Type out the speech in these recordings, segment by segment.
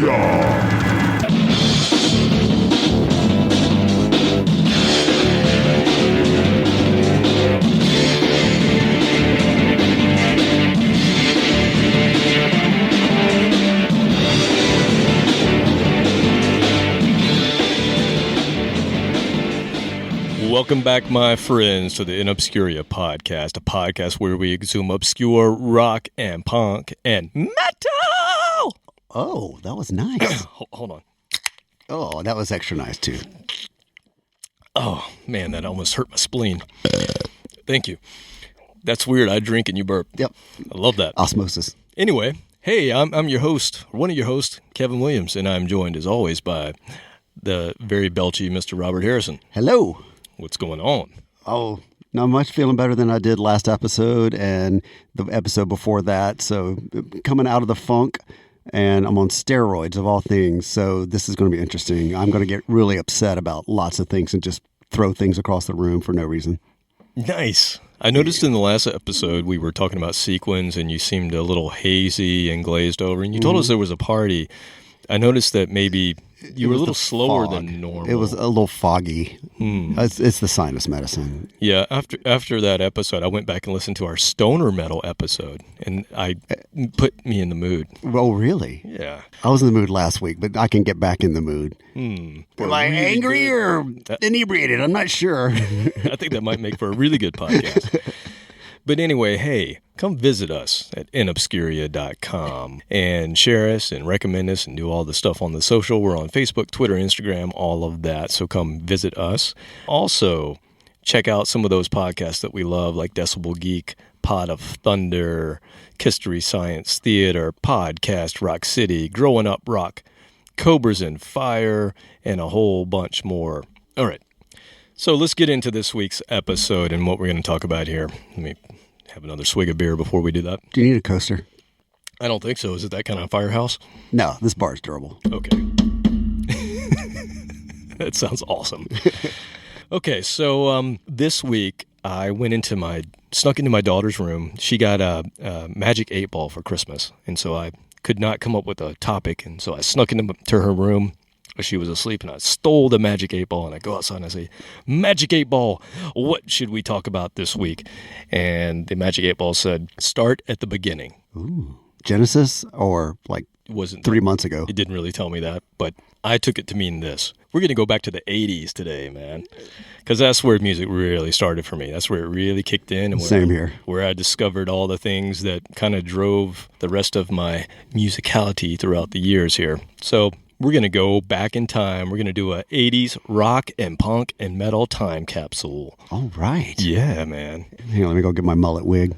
Welcome back, my friends, to the In Obscuria podcast, a podcast where we exhume obscure rock and punk and metal. Oh, that was nice. Hold on. Oh, that was extra nice, too. Oh, man, that almost hurt my spleen. Thank you. That's weird. I drink and you burp. Yep. I love that. Osmosis. Anyway, hey, I'm your host, one of your hosts, Kevin Williams, and I'm joined, as always, by the very belchy Mr. Robert Harrison. Hello. What's going on? Oh, not much. Feeling better than I did last episode and the episode before that. So coming out of the funk, and I'm on steroids of all things. So this is going to be interesting. I'm going to get really upset about lots of things and just throw things across the room for no reason. Nice. I noticed in the last episode we were talking about sequins and you seemed a little hazy and glazed over. And you told us there was a party. I noticed that maybe you were a little slower than normal. It was a little foggy. It's the sinus medicine. Yeah, after that episode, I went back and listened to our stoner metal episode, and I put me in the mood. Oh, really? Yeah. I was in the mood last week, but I can get back in the mood. Am I angry or inebriated? I'm not sure. I think that might make for a really good podcast. But anyway, hey, come visit us at inobscuria.com and share us and recommend us and do all the stuff on the social. We're on Facebook, Twitter, Instagram, all of that. So come visit us. Also, check out some of those podcasts that we love, like Decibel Geek, Pod of Thunder, History Science Theater, Podcast Rock City, Growing Up Rock, Cobras and Fire, and a whole bunch more. All right. So let's get into this week's episode and what we're going to talk about here. Let me have another swig of beer before we do that. Do you need a coaster? I don't think so. Is it that kind of firehouse? No, this bar is durable. Okay. That sounds awesome. Okay, so this week I snuck into my daughter's room. She got a Magic 8 Ball for Christmas, and so I could not come up with a topic, and so I snuck into her room. She was asleep, and I stole the Magic 8 Ball, and I go outside and I say, Magic 8 Ball, what should we talk about this week? And the Magic 8 Ball said, start at the beginning. Ooh. Genesis or like wasn't 3 months ago? It didn't really tell me that, but I took it to mean this. We're going to go back to the 80s today, man, because that's where music really started for me. That's where it really kicked in. And Same here. Where I discovered all the things that kind of drove the rest of my musicality throughout the years here. So we're going to go back in time. We're going to do a 80s rock and punk and metal time capsule. All right. Yeah, man. Hang on, let me go get my mullet wig.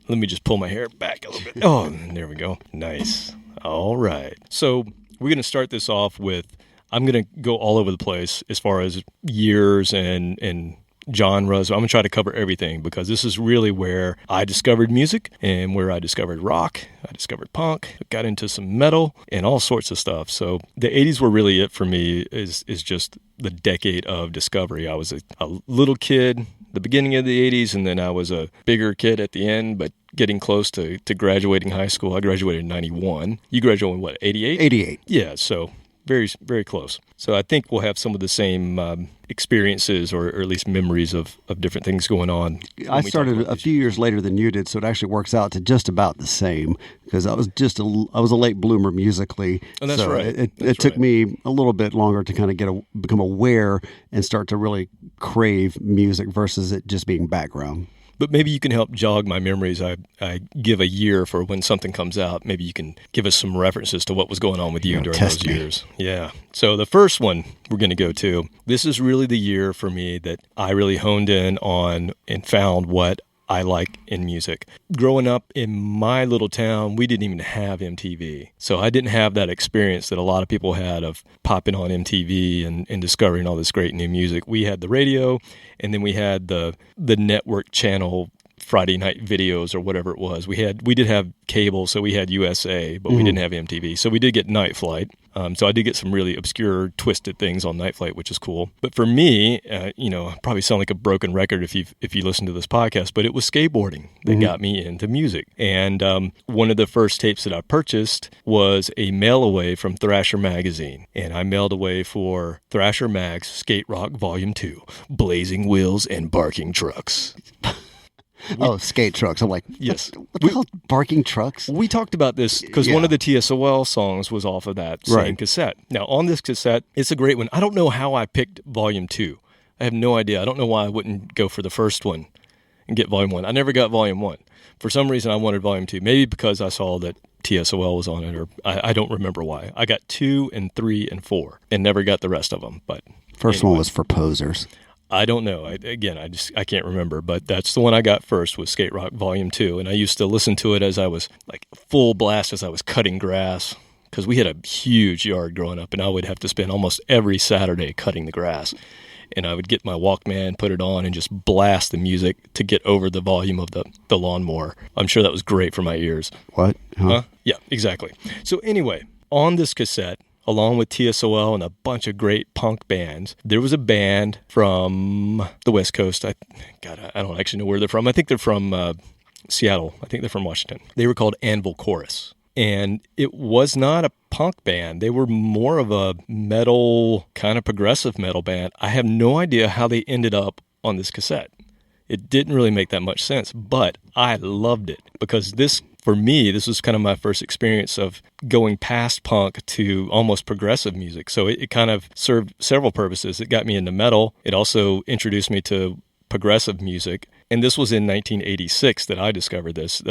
Let me just pull my hair back a little bit. Oh, there we go. Nice. All right. So we're going to start this off with, I'm going to go all over the place as far as years and genres. I'm going to try to cover everything because this is really where I discovered music and where I discovered rock. I discovered punk, got into some metal and all sorts of stuff. So the 80s were really it for me is just the decade of discovery. I was a little kid the beginning of the 80s, and then I was a bigger kid at the end, but getting close to graduating high school. I graduated in 91. You graduated in what, 88? 88. Yeah, so very, very close. So I think we'll have some of the same experiences or at least memories of different things going on. I started a few years later than you did, so it actually works out to just about the same because I was a late bloomer musically. Oh, that's so right. It took me a little bit longer to kind of become aware and start to really crave music versus it just being background. But maybe you can help jog my memories. I give a year for when something comes out. Maybe you can give us some references to what was going on with you during those years. Yeah. So the first one we're going to go to, this is really the year for me that I really honed in on and found what I like in music. Growing up in my little town, we didn't even have MTV. So I didn't have that experience that a lot of people had of popping on MTV and discovering all this great new music. We had the radio, and then we had the network channel Friday night videos or whatever it was. We did have cable, so we had USA, but we didn't have MTV. So we did get Night Flight. So I did get some really obscure, twisted things on Night Flight, which is cool. But for me, I probably sound like a broken record if you listen to this podcast, but it was skateboarding that got me into music. And one of the first tapes that I purchased was a mail away from Thrasher magazine, and I mailed away for Thrasher Mag's Skate Rock Volume 2, Blazing Wheels and Barking Trucks. Skate trucks. I'm like, yes. What the hell, barking trucks? We talked about this because one of the TSOL songs was off of that same cassette. Now, on this cassette, it's a great one. I don't know how I picked Volume 2. I have no idea. I don't know why I wouldn't go for the first one and get Volume 1. I never got Volume 1. For some reason, I wanted Volume 2. Maybe because I saw that TSOL was on it, or I don't remember why. I got 2 and 3 and 4 and never got the rest of them. But first one was for posers. I don't know. I can't remember, but that's the one I got first was Skate Rock Volume 2, and I used to listen to it as I was like full blast as I was cutting grass, because we had a huge yard growing up, and I would have to spend almost every Saturday cutting the grass, and I would get my Walkman, put it on, and just blast the music to get over the volume of the lawnmower. I'm sure that was great for my ears. What? Huh? Yeah, exactly. So anyway, on this cassette, along with TSOL and a bunch of great punk bands, there was a band from the West Coast. I don't actually know where they're from. I think they're from Seattle. I think they're from Washington. They were called Anvil Chorus. And it was not a punk band. They were more of a metal, kind of progressive metal band. I have no idea how they ended up on this cassette. It didn't really make that much sense, but I loved it because for me, this was kind of my first experience of going past punk to almost progressive music. So it kind of served several purposes. It got me into metal. It also introduced me to progressive music. And this was in 1986 that I discovered this.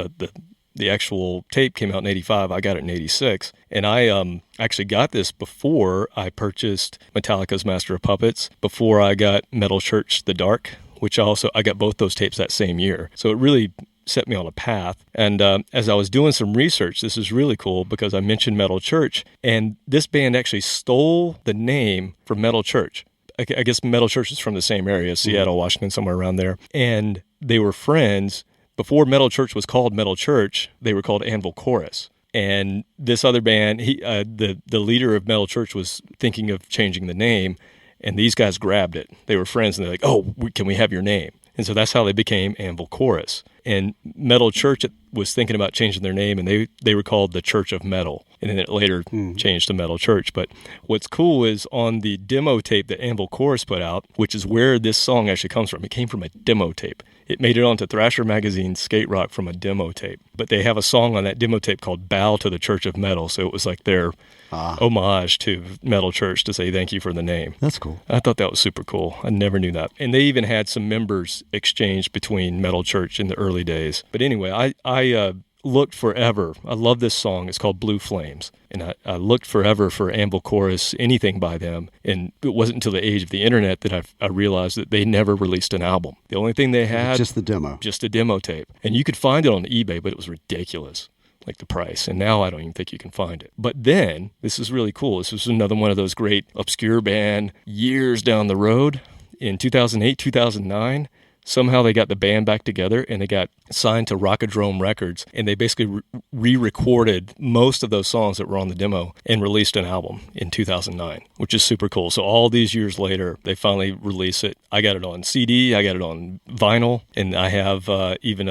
The actual tape came out in 85. I got it in 86. And I actually got this before I purchased Metallica's Master of Puppets, before I got Metal Church The Dark, which I got both those tapes that same year. So it really set me on a path. And as I was doing some research, this is really cool because I mentioned Metal Church, and this band actually stole the name from Metal Church. I guess Metal Church is from the same area, Seattle, Washington, somewhere around there. And they were friends. Before Metal Church was called Metal Church, they were called Anvil Chorus. And this other band, the leader of Metal Church was thinking of changing the name, and these guys grabbed it. They were friends, and they're like, can we have your name? And so that's how they became Anvil Chorus. And Metal Church was thinking about changing their name, and they were called the Church of Metal. And then it later changed to Metal Church. But what's cool is on the demo tape that Anvil Chorus put out, which is where this song actually comes from. It came from a demo tape. It made it onto Thrasher Magazine's Skate Rock from a demo tape. But they have a song on that demo tape called Bow to the Church of Metal. So it was like their homage to Metal Church to say thank you for the name. That's cool. I thought that was super cool. I never knew that. And they even had some members exchanged between Metal Church in the early days. But anyway, I looked forever. I love this song. It's called Blue Flames. And I looked forever for Anvil Chorus, anything by them. And it wasn't until the age of the internet that I realized that they never released an album. The only thing they had... Just the demo. Just a demo tape. And you could find it on eBay, but it was ridiculous, like the price. And now I don't even think you can find it. But then, this is really cool. This was another one of those great obscure band years down the road. In 2008, 2009... somehow they got the band back together and they got signed to Rockadrome Records, and they basically re-recorded most of those songs that were on the demo and released an album in 2009, which is super cool. So all these years later, they finally release it. I got it on CD, I got it on vinyl, and I have even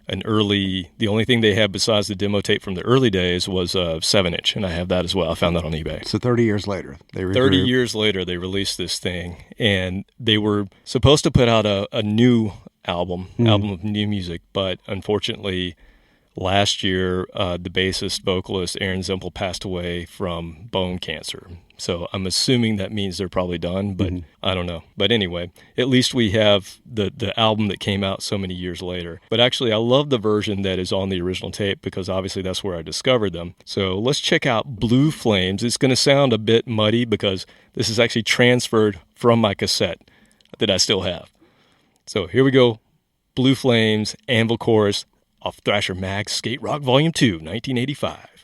the only thing they had besides the demo tape from the early days was a 7-inch, and I have that as well. I found that on eBay. So 30 years later, they 30 years later, they released this thing, and they were supposed to put out a new album of new music, but unfortunately, last year, the bassist vocalist Aaron Zimpel passed away from bone cancer. So I'm assuming that means they're probably done, but I don't know. But anyway, at least we have the album that came out so many years later. But actually, I love the version that is on the original tape because obviously that's where I discovered them. So let's check out Blue Flames. It's going to sound a bit muddy because this is actually transferred from my cassette that I still have. So here we go. Blue Flames, Anvil Chorus, off Thrasher Mag's Skate Rock Volume 2, 1985.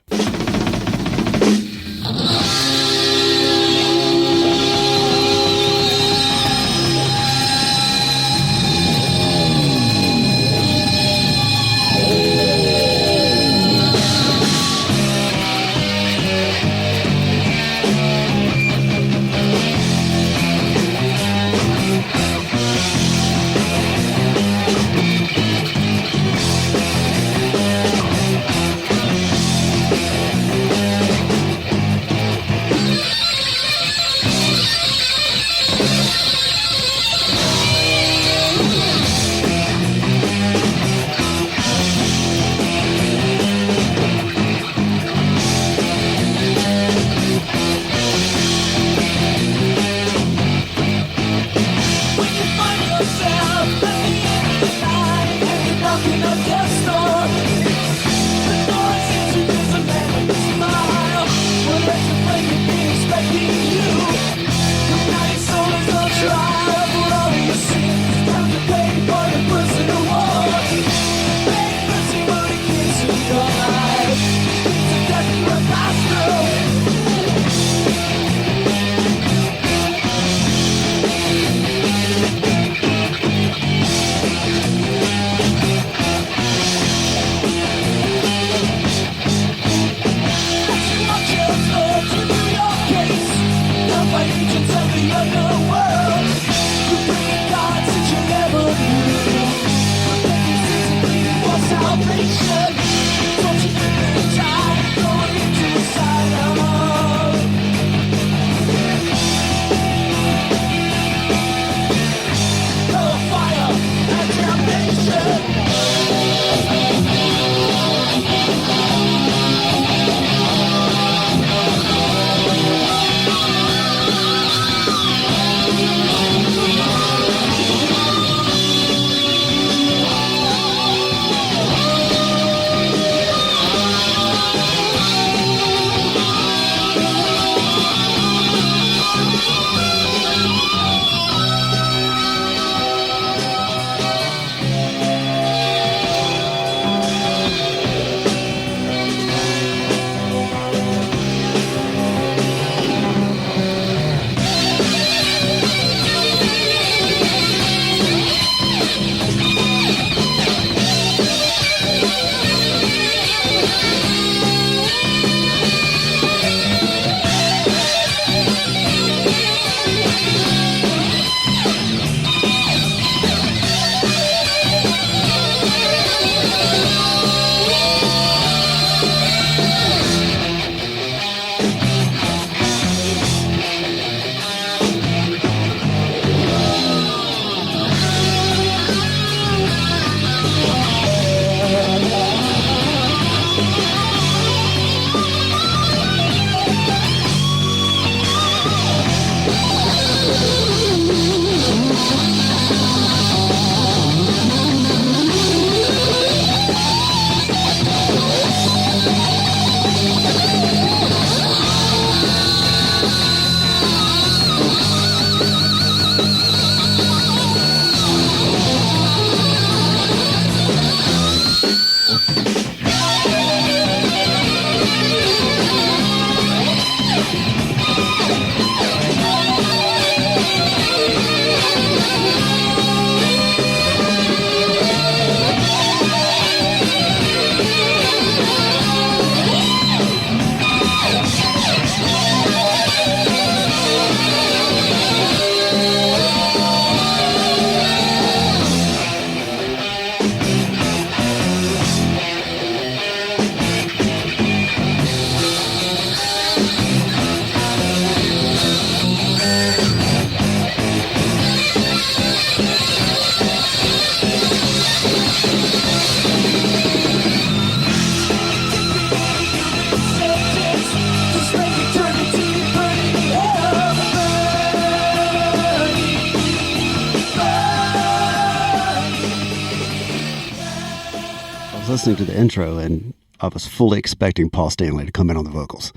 was listening to the intro, and I was fully expecting Paul Stanley to come in on the vocals.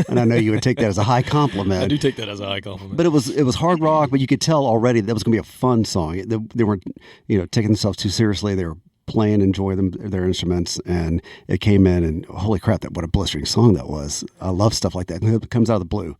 And I know you would take that as a high compliment. I do take that as a high compliment. But it was hard rock, but you could tell already that was going to be a fun song. They weren't, taking themselves too seriously. They were playing, enjoying their instruments, and it came in, and holy crap, what a blistering song that was. I love stuff like that. It comes out of the blue.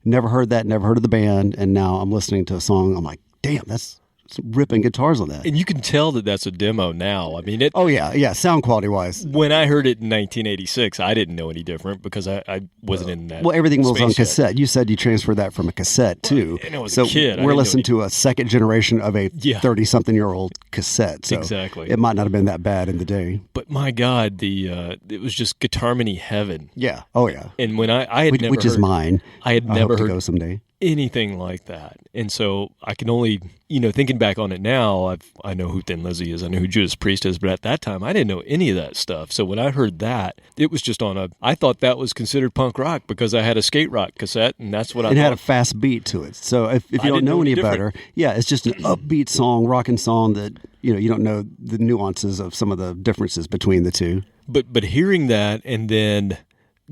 Never heard that, never heard of the band, and now I'm listening to a song, I'm like, damn, that's ripping guitars on that. And you can tell that that's a demo now. I mean, Oh, yeah, sound quality-wise. When I heard it in 1986, I didn't know any different because I wasn't in that. Well, everything was on space cassette. yet. You said you transferred that from a cassette, too. And I was so a kid. We're listening to a second generation of a Yeah. 30-something-year-old cassette. So Exactly. it might not have been that bad in the day. But my God, it was just Guitarmony heaven. Yeah. Oh, yeah. And when I had never Which is heard, mine. I had I never hope to heard go someday. anything like that. And so I can only, thinking back on it now, I know who Thin Lizzy is, I know who Judas Priest is, but at that time I didn't know any of that stuff. So when I heard that, it was just I thought that was considered punk rock because I had a skate rock cassette, and that's what I thought. It had a fast beat to it. So if you don't know any better, it's just an upbeat song, rocking song that, you don't know the nuances of some of the differences between the two. But hearing that and then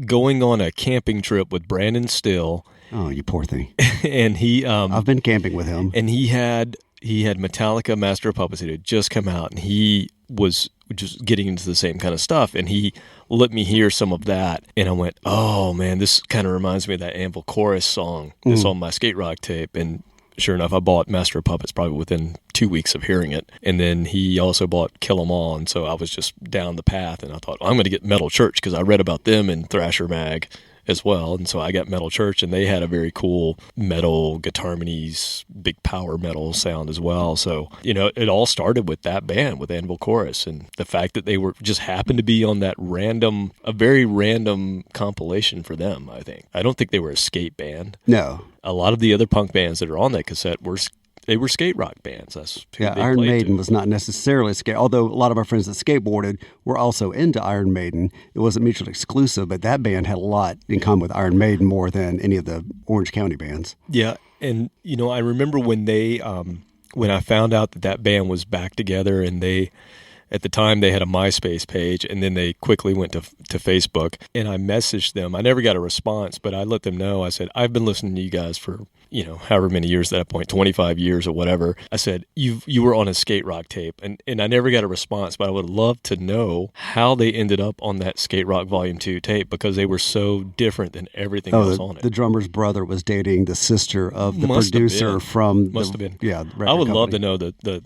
going on a camping trip with Brandon Still. Oh, you poor thing. And he I've been camping with him. And he had Metallica Master of Puppets. It had just come out, and he was just getting into the same kind of stuff, and he let me hear some of that, and I went, oh man, this kind of reminds me of that Anvil chorus song that's on my skate rock tape. And sure enough, I bought Master of Puppets probably within 2 weeks of hearing it. And then he also bought Kill 'Em All, and so I was just down the path, and I thought, I'm going to get Metal Church because I read about them in Thrasher Mag as well. And so I got Metal Church, and they had a very cool metal, Guitarmony's big power metal sound as well. So, it all started with that band, with Anvil Chorus, and the fact that they were just happened to be on that a very random compilation for them, I think. I don't think they were a skate band. No. A lot of the other punk bands that are on that cassette were skate rock bands. That's who they Iron played Maiden to. was not necessarily skate. Although a lot of our friends that skateboarded were also into Iron Maiden. It wasn't mutually exclusive, but that band had a lot in common with Iron Maiden more than any of the Orange County bands. Yeah, and I remember when when I found out that band was back together, and at the time they had a MySpace page, and then they quickly went to Facebook, and I messaged them. I never got a response, but I let them know. I said, I've been listening to you guys for however many years at that point, 25 years or whatever. I said, you were on a skate rock tape, and I never got a response, but I would love to know how they ended up on that Skate Rock Volume 2 tape, because they were so different than everything else on it. The drummer's brother was dating the sister of the Must have producer been. from Must have been. Yeah, I would love company. to know the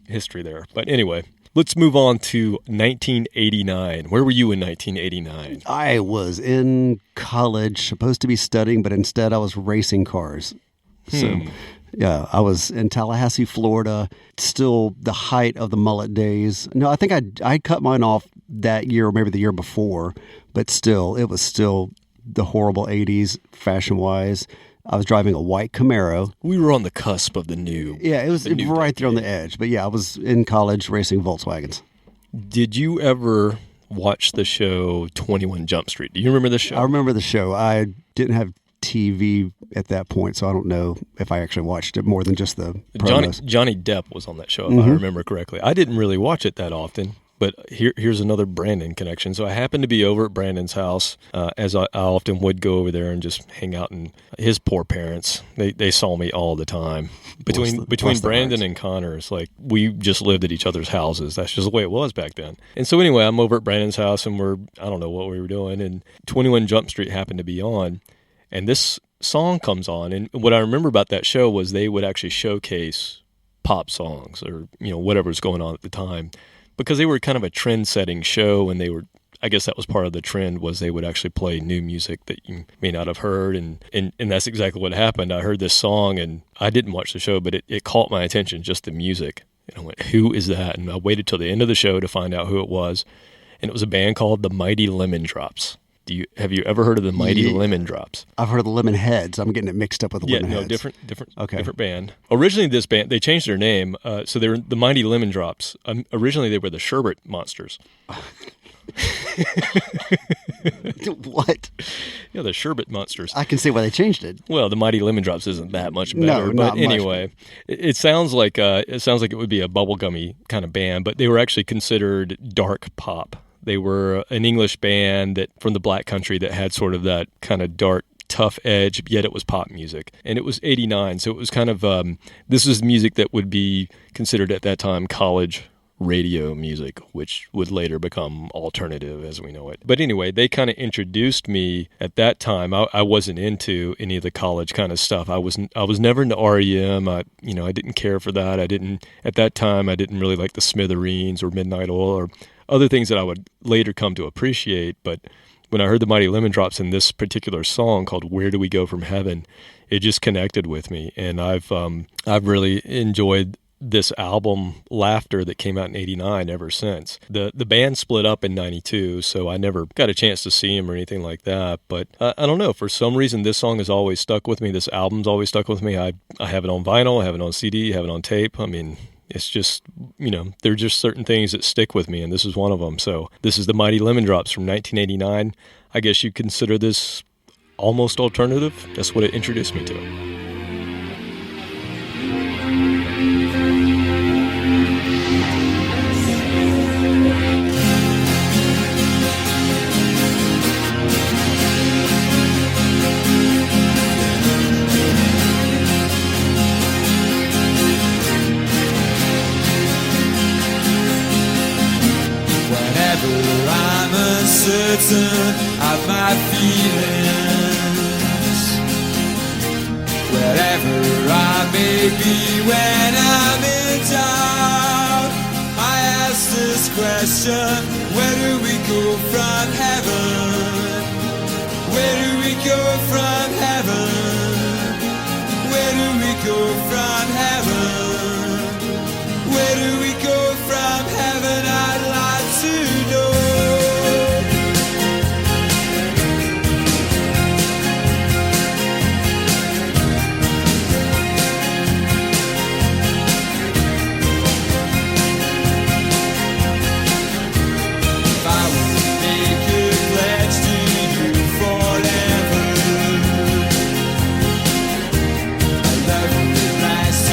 history there. But anyway, let's move on to 1989. Where were you in 1989? I was in college, supposed to be studying, but instead I was racing cars. So, yeah, I was in Tallahassee, Florida, still the height of the mullet days. No, I think I cut mine off that year or maybe the year before, but still, it was still the horrible 80s fashion-wise. I was driving a white Camaro. We were on the cusp of the new. Yeah, it was new right there on the decade. edge. But yeah, I was in college racing Volkswagens. Did you ever watch the show 21 Jump Street? Do you remember the show? I remember the show. I didn't have TV at that point, so I don't know if I actually watched it more than just the promos. Johnny Depp was on that show, if I remember correctly. I didn't really watch it that often, but here's another Brandon connection. So I happened to be over at Brandon's house, as I often would go over there and just hang out. And his poor parents, they saw me all the time. Between Brandon and Connor, it's like we just lived at each other's houses. That's just the way it was back then. And so anyway, I'm over at Brandon's house, and I don't know what we were doing, and 21 Jump Street happened to be on. And this song comes on, and what I remember about that show was they would actually showcase pop songs or whatever was going on at the time, because they were kind of a trend-setting show, and I guess that was part of the trend, was they would actually play new music that you may not have heard, and that's exactly what happened. I heard this song, and I didn't watch the show, but it caught my attention, just the music. And I went, who is that? And I waited till the end of the show to find out who it was, and it was a band called the Mighty Lemon Drops. Have you ever heard of the Mighty Lemon Drops? I've heard of the Lemon Heads. I'm getting it mixed up with the Lemon Heads. Different band. Originally, this band, they changed their name, so they were the Mighty Lemon Drops. Originally, they were the Sherbet Monsters. What? Yeah, the Sherbet Monsters. I can see why they changed it. Well, the Mighty Lemon Drops isn't that much better, No, not but anyway, it sounds like it would be a bubblegummy kind of band, but they were actually considered dark pop. They were an English band that from the Black Country that had sort of that kind of dark, tough edge, yet it was pop music. And it was 89, so it was kind of, this was music that would be considered at that time college radio music, which would later become alternative as we know it. But anyway, they kind of introduced me at that time. I wasn't into any of the college kind of stuff. I was never into REM. I didn't care for that. At that time, I didn't really like the Smithereens or Midnight Oil or other things that I would later come to appreciate. But when I heard the Mighty Lemon Drops in this particular song called Where Do We Go From Heaven, it just connected with me. And I've really enjoyed this album Laughter that came out in 89 ever since. The band split up in 92, so I never got a chance to see him or anything like that. But I don't know, for some reason this song has always stuck with me. This album's always stuck with me. I have it on vinyl, I have it on CD, I have it on tape. I mean, it's just, there are just certain things that stick with me, and this is one of them. So this is the Mighty Lemon Drops from 1989. I guess you consider this almost alternative. That's what it introduced me to. I'm uncertain of my feelings. Wherever I may be when I'm in doubt, I ask this question: where do we go from heaven? Where do we go from heaven? Where do we go from heaven? Where do we go from heaven? I'd like to know. If I would make a pledge to you forever, a love would last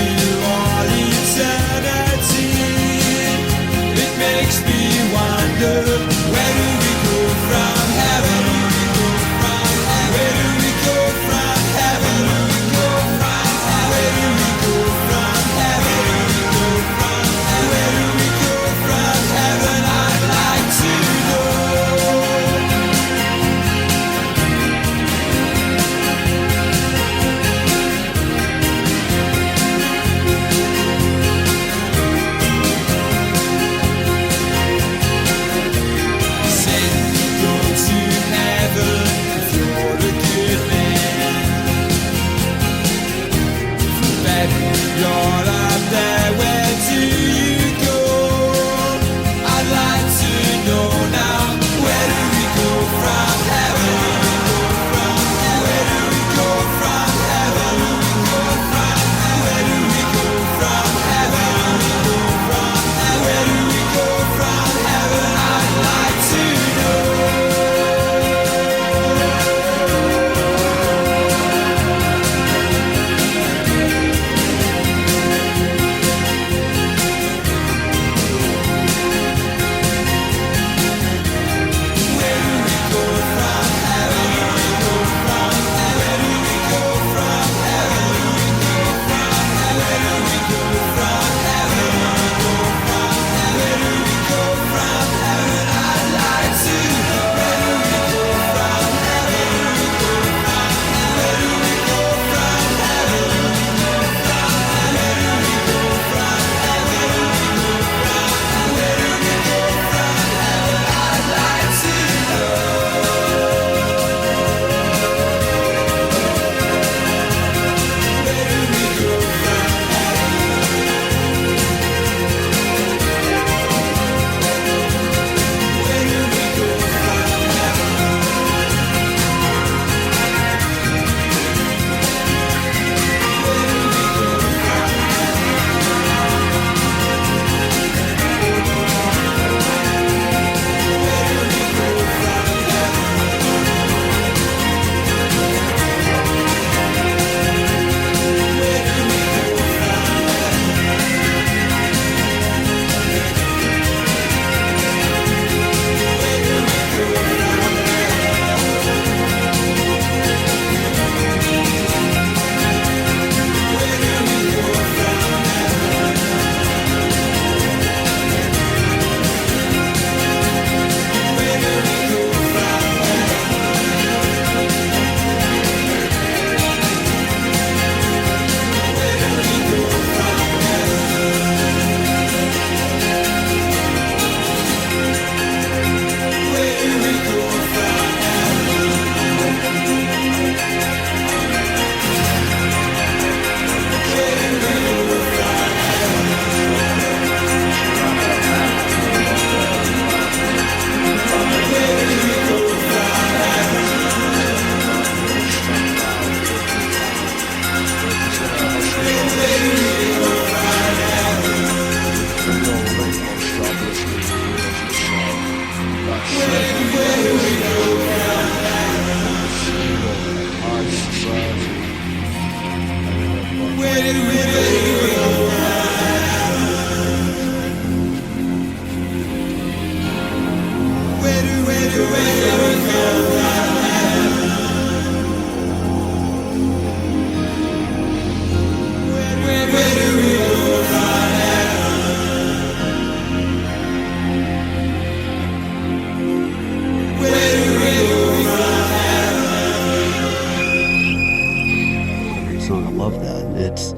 Song. I love that. It's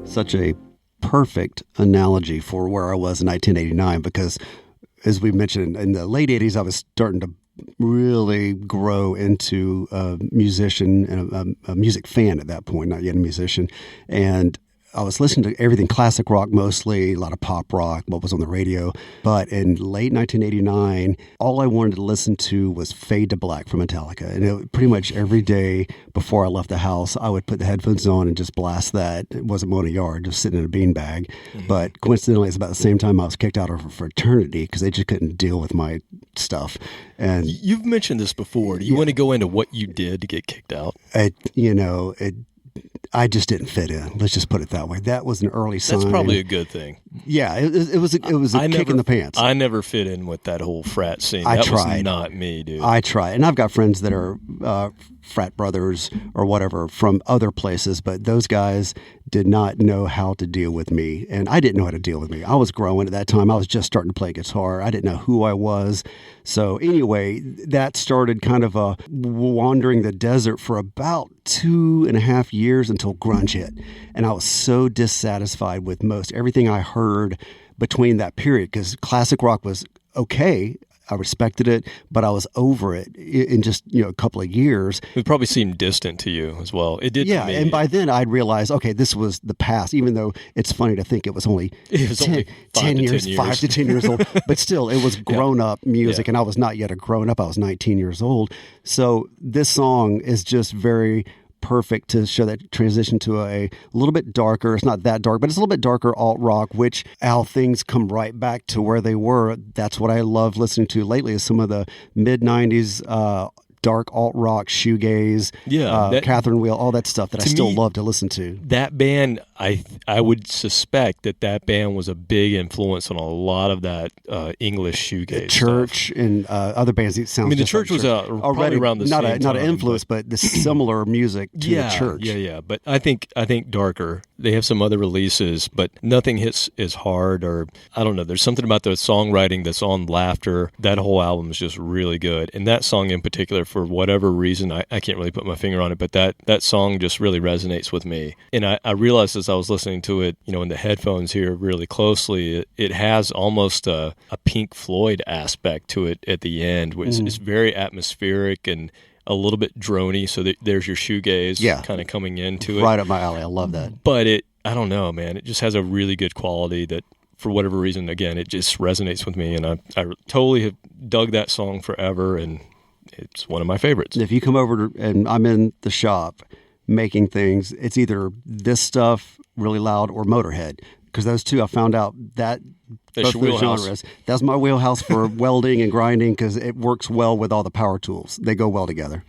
such a perfect analogy for where I was in 1989 because, as we mentioned, in the late 80s, I was starting to really grow into a musician and a music fan at that point, not yet a musician. And I was listening to everything classic rock mostly, a lot of pop rock, what was on the radio. But in late 1989, all I wanted to listen to was Fade to Black from Metallica. And pretty much every day before I left the house, I would put the headphones on and just blast that. It wasn't mowing a yard, just sitting in a beanbag. Mm-hmm. But coincidentally, it's about the same time I was kicked out of a fraternity because they just couldn't deal with my stuff. And you've mentioned this before. Do you want to go into what you did to get kicked out? I just didn't fit in. Let's just put it that way. That was an early sign. That's probably a good thing. Yeah, it was a kick in the pants. I never fit in with that whole frat scene. That tried. Was not me, dude. I tried. And I've got friends that are frat brothers or whatever from other places, but those guys did not know how to deal with me. And I didn't know how to deal with me. I was growing at that time. I was just starting to play guitar. I didn't know who I was. So anyway, that started kind of wandering the desert for about 2.5 years until grunge hit. And I was so dissatisfied with most everything I heard between that period because classic rock was okay. I respected it, but I was over it in just a couple of years. It probably seemed distant to you as well. It did to me. And by then I'd realized, okay, this was the past, even though it's funny to think it was only 10 years, 5 to 10 years old. But still, it was grown-up music, and I was not yet a grown-up. I was 19 years old. So this song is just very perfect to show that transition to a little bit darker. It's not that dark, but it's a little bit darker alt rock, which how things come right back to where they were. That's what I love listening to lately is some of the mid 90s dark alt rock, shoegaze, Catherine Wheel, all that stuff that I still love to listen to. That band, I would suspect that band was a big influence on a lot of that English shoegaze Church stuff. And other bands. It sounds. I mean, the Church was already around the same time. Not an influence, but the similar music to the Church. Yeah. But I think darker. They have some other releases, but nothing hits as hard. Or I don't know. There's something about the songwriting that's on Laughter. That whole album is just really good, and that song in particular, for whatever reason, I can't really put my finger on it, but that song just really resonates with me. And I realized as I was listening to it, in the headphones here really closely, it has almost a Pink Floyd aspect to it at the end, which is very atmospheric and a little bit drony. So there's your shoegaze kind of coming into it. Right up my alley. I love that. But I don't know, man. It just has a really good quality that, for whatever reason, again, it just resonates with me. And I totally have dug that song forever, and it's one of my favorites. If you come over and I'm in the shop making things, it's either this stuff really loud or Motorhead, because those two I found out that both those genres. That's my wheelhouse for welding and grinding because it works well with all the power tools. They go well together.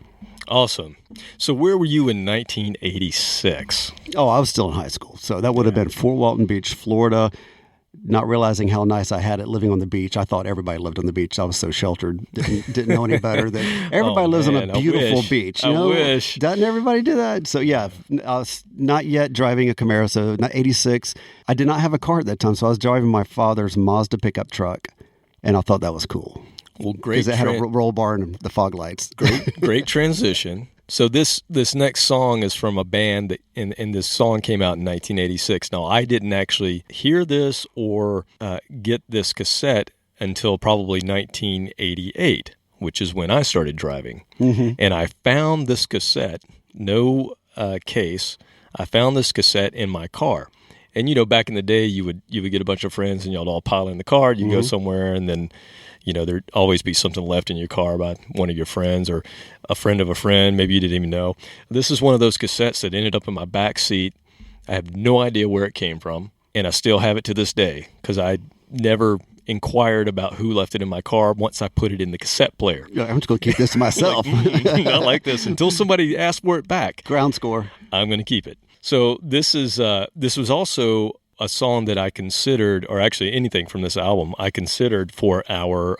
Awesome. So where were you in 1986? Oh, I was still in high school. So that would have been Fort Walton Beach, Florida. Not realizing how nice I had it living on the beach. I thought everybody lived on the beach. I was so sheltered. Didn't know any better. That everybody lives on a beautiful beach. I wish. Doesn't everybody do that? So yeah, I was not yet driving a Camaro. So not 86. I did not have a car at that time. So I was driving my father's Mazda pickup truck. And I thought that was cool. Well, great. Because it had a roll bar and the fog lights. Great transition. So this next song is from a band that, and this song came out in 1986. Now, I didn't actually hear this or get this cassette until probably 1988, which is when I started driving. Mm-hmm. And I found this cassette, no case. I found this cassette in my car. And, back in the day, you would get a bunch of friends and y'all all pile in the car. You'd go somewhere and then, there'd always be something left in your car by one of your friends or a friend of a friend. Maybe you didn't even know. This is one of those cassettes that ended up in my back seat. I have no idea where it came from, and I still have it to this day because I never inquired about who left it in my car once I put it in the cassette player. Yeah, I'm just going to keep this to myself. I like this until somebody asks for it back. Ground score. I'm going to keep it. So this was also a song that I considered, or actually anything from this album, I considered for our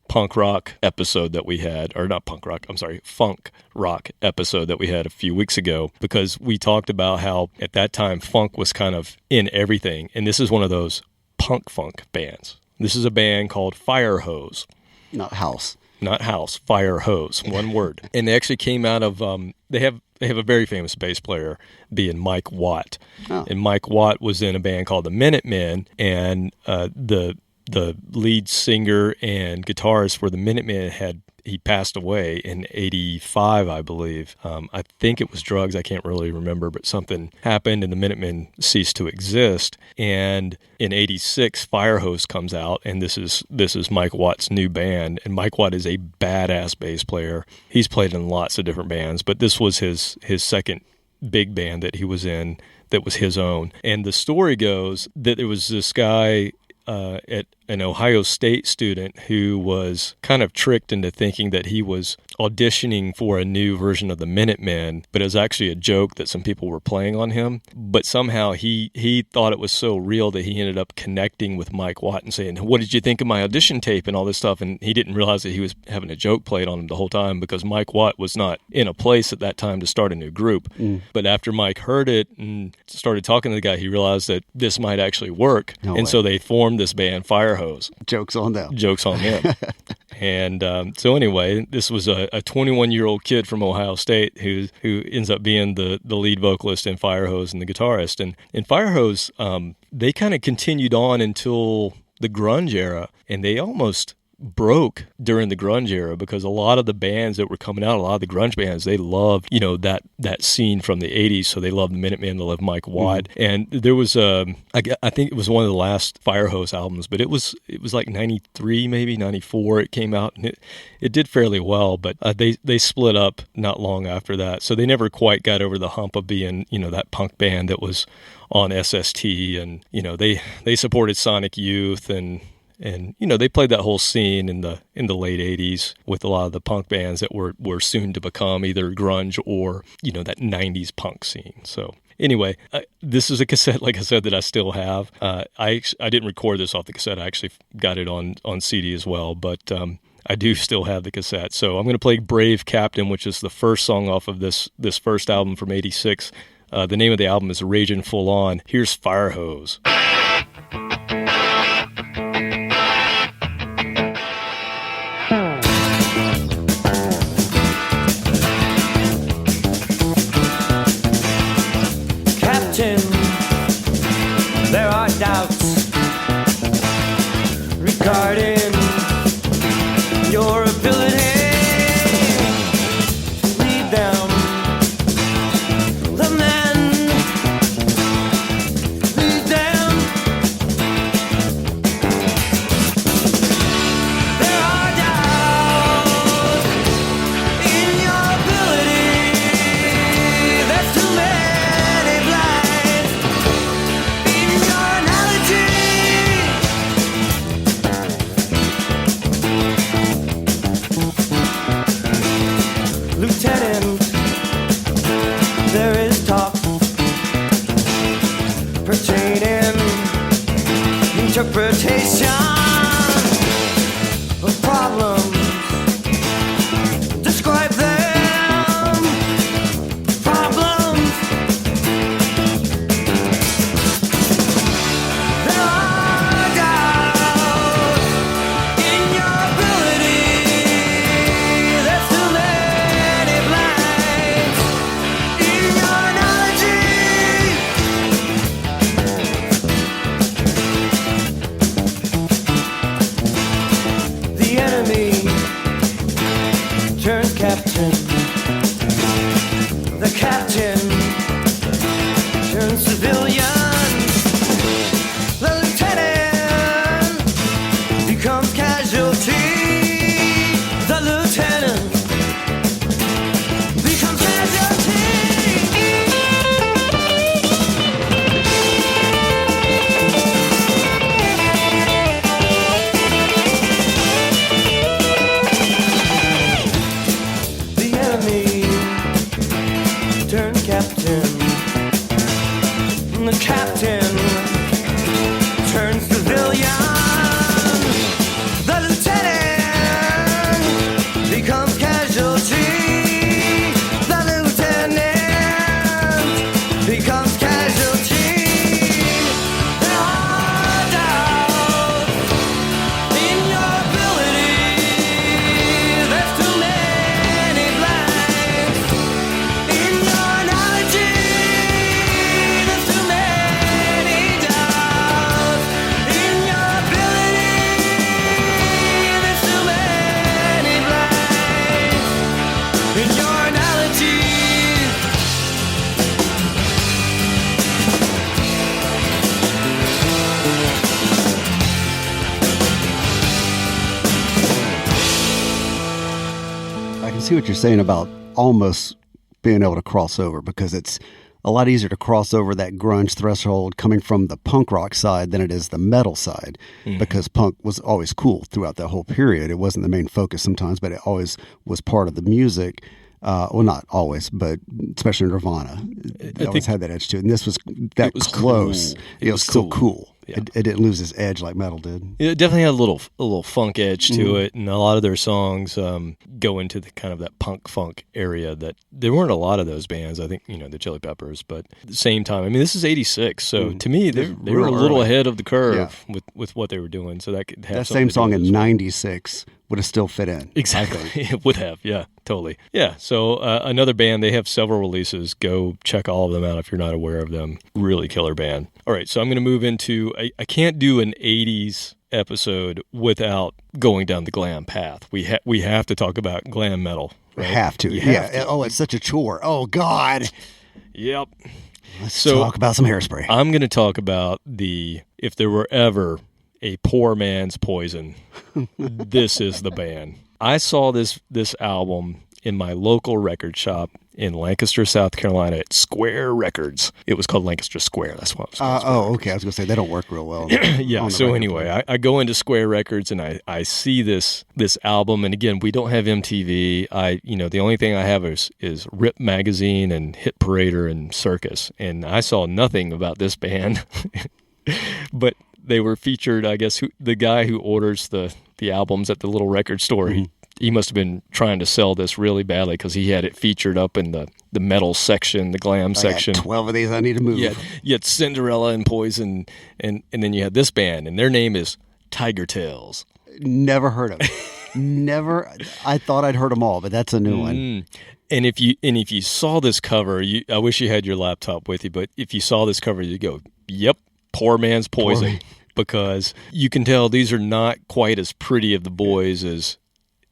punk rock episode that we had, or not punk rock, I'm sorry, funk rock episode that we had a few weeks ago, because we talked about how at that time funk was kind of in everything. And this is one of those punk funk bands. This is a band called FIREHOSE. Not House. Not House, FIREHOSE, one word. And they actually came out of, they have a very famous bass player being Mike Watt. Oh. And Mike Watt was in a band called the Minutemen, and the lead singer and guitarist for the Minutemen he passed away in 85, I believe. I think it was drugs. I can't really remember, but something happened and the Minutemen ceased to exist. And in 86, FIREHOSE comes out, and this is Mike Watt's new band. And Mike Watt is a badass bass player. He's played in lots of different bands, but this was his second big band that he was in that was his own. And the story goes that there was this guy at an Ohio State student who was kind of tricked into thinking that he was auditioning for a new version of the Minutemen, but it was actually a joke that some people were playing on him. But somehow he thought it was so real that he ended up connecting with Mike Watt and saying, "What did you think of my audition tape?" and all this stuff. And he didn't realize that he was having a joke played on him the whole time, because Mike Watt was not in a place at that time to start a new group. But after Mike heard it and started talking to the guy, he realized that this might actually work. No and way. So they formed this band, FIREHOSE. Joke's on them. Joke's on them. And so anyway, this was a 21-year-old kid from Ohio State who ends up being the lead vocalist in FIREHOSE and the guitarist. And in FIREHOSE, they kind of continued on until the grunge era, and they almost broke during the grunge era, because a lot of the bands that were coming out, a lot of the grunge bands, they loved, that scene from the 80s. So they loved the Minutemen, they loved Mike Watt. And there was I think it was one of the last FIREHOSE albums, but it was like 93, maybe 94 it came out, and it did fairly well, but they split up not long after that. So they never quite got over the hump of being, that punk band that was on SST, and they supported Sonic Youth, and they played that whole scene in the late 80s with a lot of the punk bands that were soon to become either grunge or that 90s punk scene. So anyway, this is a cassette, like I said, that I still have. I didn't record this off the cassette. I actually got it on CD as well, but I do still have the cassette. So I'm going to play Brave Captain, which is the first song off of this first album from 86. The name of the album is Ragin Full On. Here's FIREHOSE. There are doubts regarding your ability to lead them. The men lead them. There are doubts in your ability. There's too many blinds in your analogy. Lieutenant, there is talk pertaining interpretation of problems. Describe them. Problems. There are doubts in your ability. There's too many blinds in your analogy. The enemy turns captain. The captain turns civilian. The lieutenant becomes casualty. The lieutenant becomes casualty. The enemy turns captain. The captain I see what you're saying about almost being able to cross over, because it's a lot easier to cross over that grunge threshold coming from the punk rock side than it is the metal side, because punk was always cool throughout that whole period. It wasn't the main focus sometimes, but it always was part of the music. Well, not always, but especially Nirvana. It always had that edge to it. And this was that close. Cool. It was still cool. Yeah. It didn't lose its edge like metal did. It definitely had a little funk edge to it, and a lot of their songs go into the kind of that punk funk area that there weren't a lot of those bands. I think the Chili Peppers, but at the same time, I mean, this is '86, so to me they were a little ahead of the curve with what they were doing. So that could have that same song in '96 would have still fit in. Exactly, it would have. Yeah, totally. Yeah. So another band, they have several releases. Go check all of them out if you're not aware of them. Really killer band. All right, so I'm going to move into. I can't do an '80s episode without going down the glam path. We have to talk about glam metal. Right? We have to. Oh, it's such a chore. Oh God. Yep. Let's talk about some Hairspray. I'm going to talk about if there were ever a poor man's Poison, this is the band. I saw this album in my local record shop in Lancaster, South Carolina at Square Records. It was called Lancaster Square. That's what it was called. Okay. I was going to say, they don't work real well. Yeah. So anyway, I go into Square Records and I see this album. And again, we don't have MTV. The only thing I have is Rip Magazine and Hit Parader and Circus. And I saw nothing about this band, but they were featured, I guess, the guy who orders the albums at the little record store, he must have been trying to sell this really badly because he had it featured up in the metal section, the glam section. 12 of these I need to move. You had Cinderella and Poison, and then you had this band, and their name is Tigertailz. Never heard of it. Never. I thought I'd heard them all, but that's a new one. And if you saw this cover, I wish you had your laptop with you, but if you saw this cover, you go, yep, poor man's Poison. Because you can tell these are not quite as pretty of the boys as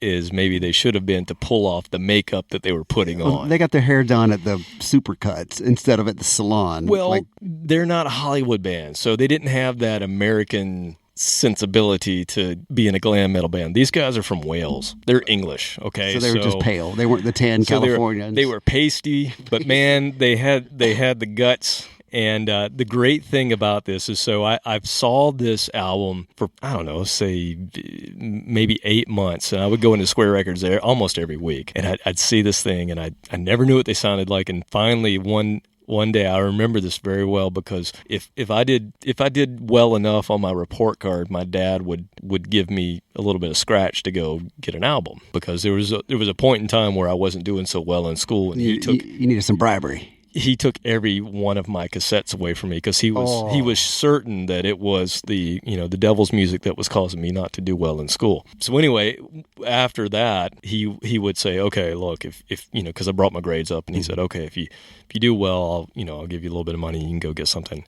maybe they should have been to pull off the makeup that they were putting on. They got their hair done at the Supercuts instead of at the salon. Well, they're not a Hollywood band, so they didn't have that American sensibility to be in a glam metal band. These guys are from Wales. They're English, okay? So they were just pale. They weren't the tan Californians. They were pasty, but man, they had the guts. And the great thing about this is, so I've saw this album for, I don't know, say maybe 8 months. And I would go into Square Records there almost every week. And I'd see this thing, and I never knew what they sounded like. And finally, one day, I remember this very well, because if I did well enough on my report card, my dad would give me a little bit of scratch to go get an album, because there was a point in time where I wasn't doing so well in school, and you needed some bribery. He took every one of my cassettes away from me because he was certain that it was the devil's music that was causing me not to do well in school. So anyway, after that, he would say, okay, look, if because I brought my grades up, and he said, okay, if you do well, I'll give you a little bit of money, and you can go get something.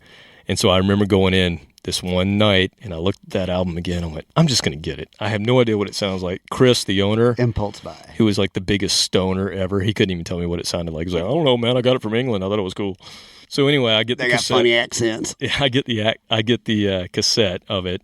And so I remember going in this one night, and I looked at that album again. I went, I'm just going to get it. I have no idea what it sounds like. Chris, the owner, impulse buy, who was like the biggest stoner ever, he couldn't even tell me what it sounded like. He was like, I don't know, man. I got it from England. I thought it was cool. So anyway, I get the cassette. They got funny accents. Yeah, I get the cassette of it,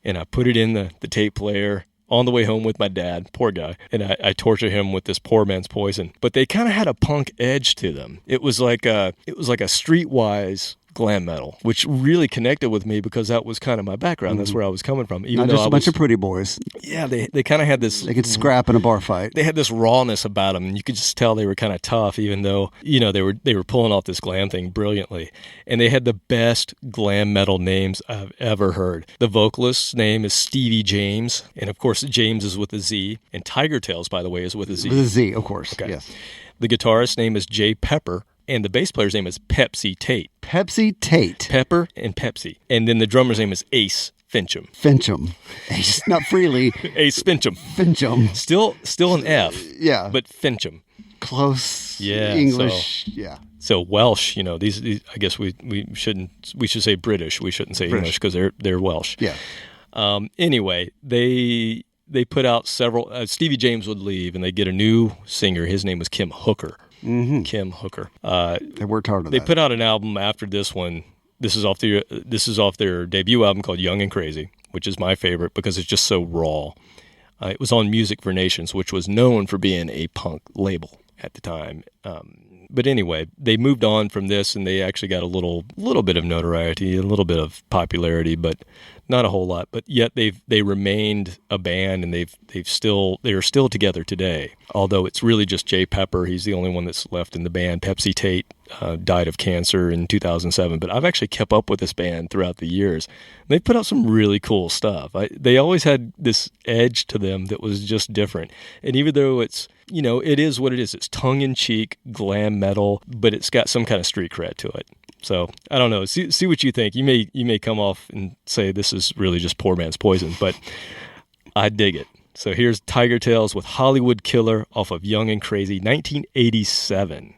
and I put it in the tape player on the way home with my dad, poor guy, and I torture him with this poor man's Poison. But they kind of had a punk edge to them. It was like a streetwise glam metal, which really connected with me because that was kind of my background. That's where I was coming from. Not just a bunch of pretty boys. Yeah, they kind of had this. They could scrap in a bar fight. They had this rawness about them, and you could just tell they were kind of tough, even though they were pulling off this glam thing brilliantly. And they had the best glam metal names I've ever heard. The vocalist's name is Stevie James, and of course James is with a Z. And Tigertailz, by the way, is with a Z. With a Z, of course. Okay. Yes. The guitarist's name is Jay Pepper. And the bass player's name is Pepsi Tate. Pepsi Tate. Pepper and Pepsi. And then the drummer's name is Ace Fincham. Fincham. Ace, not Freely. Ace Fincham. Fincham. Still an F. Yeah. But Fincham. Close. Yeah. English. Yeah. So Welsh, these I guess we should say British. We shouldn't say English because they're Welsh. Yeah. Anyway, they put out several. Stevie James would leave, and they get a new singer. His name was Kim Hooker. Mm-hmm. Kim Hooker. They worked hard on that. They put out an album after this one. This is off their debut album called Young and Crazy, which is my favorite because it's just so raw. It was on Music for Nations, which was known for being a punk label at the time. But anyway, they moved on from this, and they actually got a little bit of notoriety, a little bit of popularity, but not a whole lot. But yet they remained a band, and they are still together today. Although it's really just Jay Pepper. He's the only one that's left in the band. Pepsi Tate died of cancer in 2007. But I've actually kept up with this band throughout the years. They put out some really cool stuff. They always had this edge to them that was just different. And even though it's, it is what it is. It's tongue-in-cheek, glam metal, but it's got some kind of street cred to it. So I don't know. See what you think. You may come off and say this is really just poor man's poison, but I dig it. So here's Tigertailz with Hollywood Killer off of Young and Crazy, 1987.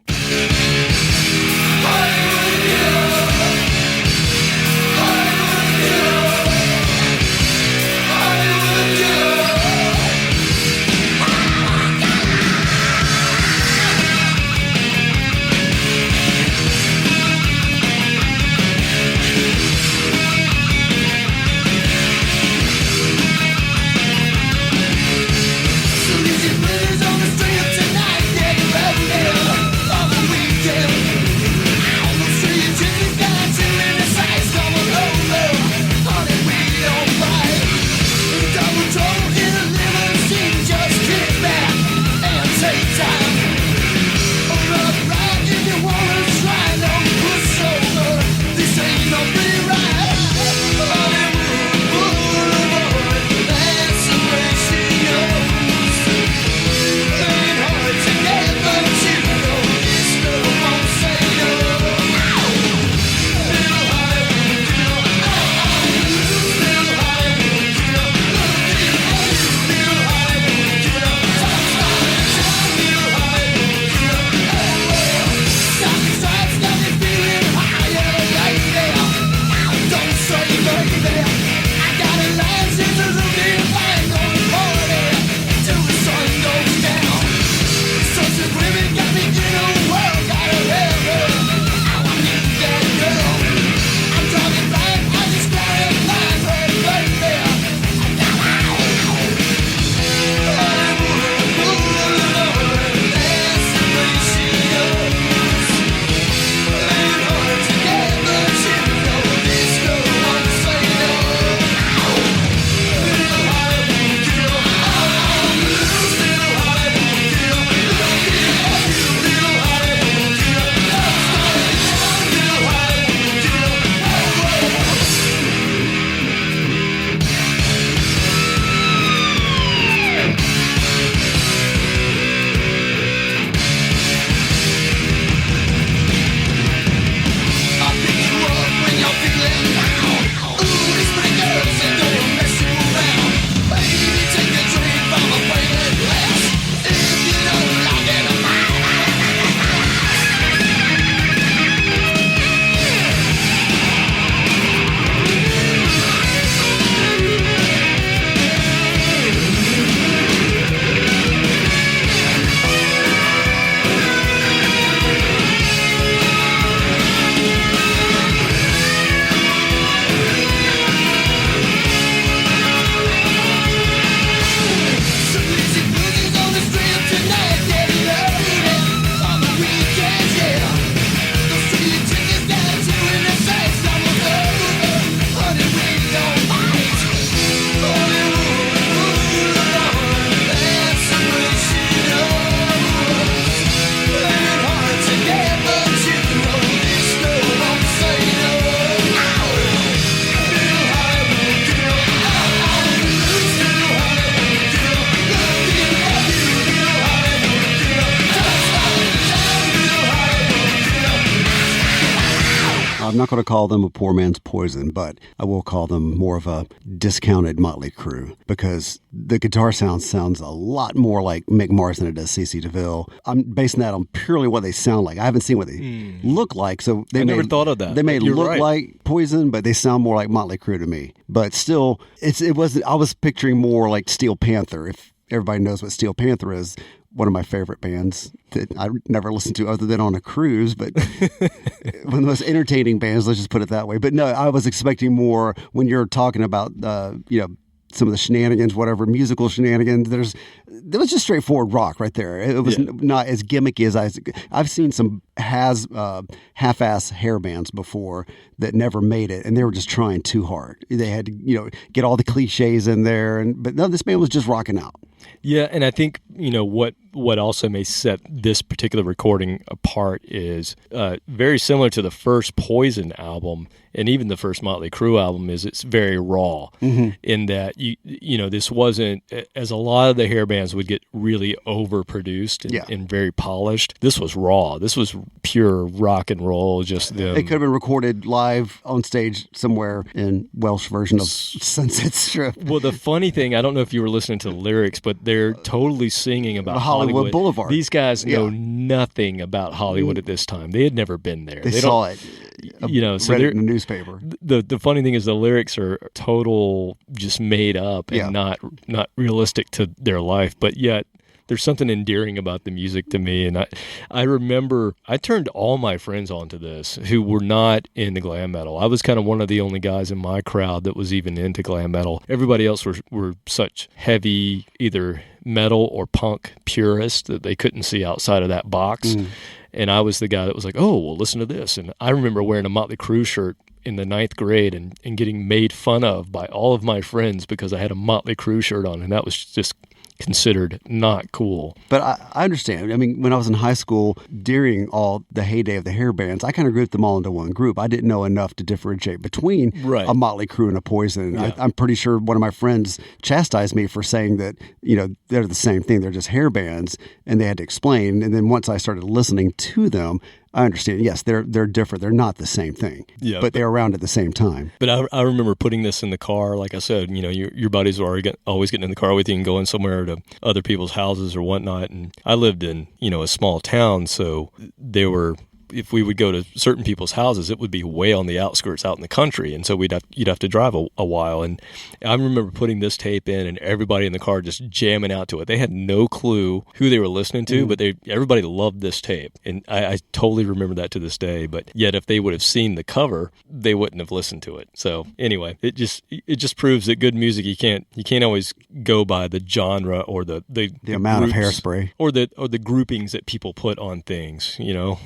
I'm not going to call them a poor man's poison, but I will call them more of a discounted Motley Crue because the guitar sounds a lot more like Mick Mars than it does CeCe DeVille. I'm basing that on purely what they sound like. I haven't seen what they look like, so I never thought of that. They may look right. like Poison, but they sound more like Motley Crue to me. But still, it wasn't. I was picturing more like Steel Panther. If everybody knows what Steel Panther is. One of my favorite bands that I never listened to other than on a cruise, but one of the most entertaining bands, let's just put it that way. But no, I was expecting more when you're talking about, some of the shenanigans, whatever musical shenanigans. There was just straightforward rock right there. It was not as gimmicky as I've seen some half-ass hair bands before that never made it, and they were just trying too hard. They had to get all the cliches in there, but no, this band was just rocking out. Yeah, and I think what also may set this particular recording apart is very similar to the first Poison album and even the first Motley Crue album. Is it's very raw in that this wasn't, as a lot of the hair bands would get really overproduced and very polished. This was raw. This was pure rock and roll. Just them. It could have been recorded live on stage somewhere in Welsh version of Sunset Strip. Well, the funny thing, I don't know if you were listening to the lyrics, but they're totally singing about Hollywood Boulevard. These guys know nothing about Hollywood at this time. They had never been there. They saw it. So read it in the newspaper. The funny thing is the lyrics are total, just made up and not realistic to their life, but yet there's something endearing about the music to me. And I remember I turned all my friends onto this who were not into glam metal. I was kind of one of the only guys in my crowd that was even into glam metal. Everybody else were such heavy, either metal or punk purists that they couldn't see outside of that box. And I was the guy that was like, oh, well, listen to this. And I remember wearing a Motley Crue shirt in the 9th grade and getting made fun of by all of my friends because I had a Motley Crue shirt on, and that was just considered not cool. But I understand. I mean, when I was in high school, during all the heyday of the hair bands, I kind of grouped them all into one group. I didn't know enough to differentiate between a Motley Crue and a Poison. Yeah. I'm pretty sure one of my friends chastised me for saying that, they're the same thing. They're just hair bands, and they had to explain. And then once I started listening to them, I understand. Yes, they're different. They're not the same thing. Yeah, but they're around at the same time. But I remember putting this in the car. Like I said, your buddies were always getting in the car with you and going somewhere to other people's houses or whatnot. And I lived in a small town, so there were. If we would go to certain people's houses, it would be way on the outskirts out in the country. And so you'd have to drive a while. And I remember putting this tape in and everybody in the car just jamming out to it. They had no clue who they were listening to, but everybody loved this tape. And I totally remember that to this day. But yet if they would have seen the cover, they wouldn't have listened to it. So anyway, it just proves that good music, you can't always go by the genre or the amount groups, of hairspray or the groupings that people put on things.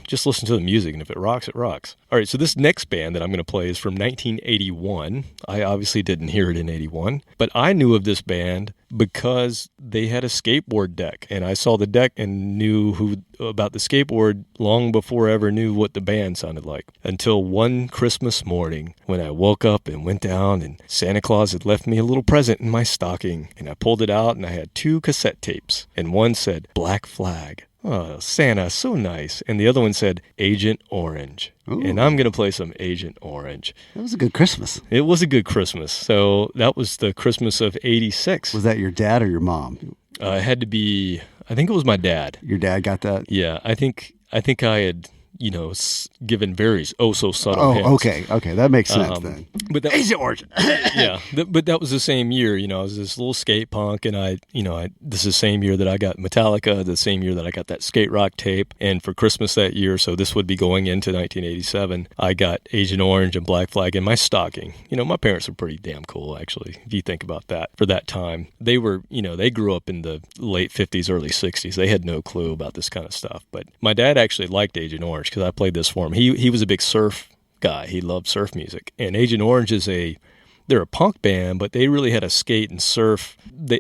Just listen to the music, and if it rocks, it rocks. All right, so this next band that I'm going to play is from 1981. I obviously didn't hear it in 81, but I knew of this band because they had a skateboard deck, and I saw the deck and knew about the skateboard long before I ever knew what the band sounded like. Until one Christmas morning when I woke up and went down, and Santa Claus had left me a little present in my stocking, and I pulled it out, and I had 2 cassette tapes, and one said Black Flag. Oh, Santa, so nice. And the other one said Agent Orange. Ooh. And I'm going to play some Agent Orange. That was a good Christmas. It was a good Christmas. So that was the Christmas of 86. Was that your dad or your mom? It had to be, I think it was my dad. Your dad got that? Yeah, I think I had, given very so subtle hints. Okay, that makes sense then. But that Agent Orange. Yeah, but that was the same year. I was this little skate punk, and this is the same year that I got Metallica, the same year that I got that skate rock tape, and for Christmas that year, so this would be going into 1987, I got Agent Orange and Black Flag in my stocking. My parents were pretty damn cool, actually, if you think about that. For that time, they were, they grew up in the late 50s, early 60s. They had no clue about this kind of stuff, but my dad actually liked Agent Orange because I played this for him. He was a big surf guy. He loved surf music. And Agent Orange they're a punk band, but they really had a skate and surf. They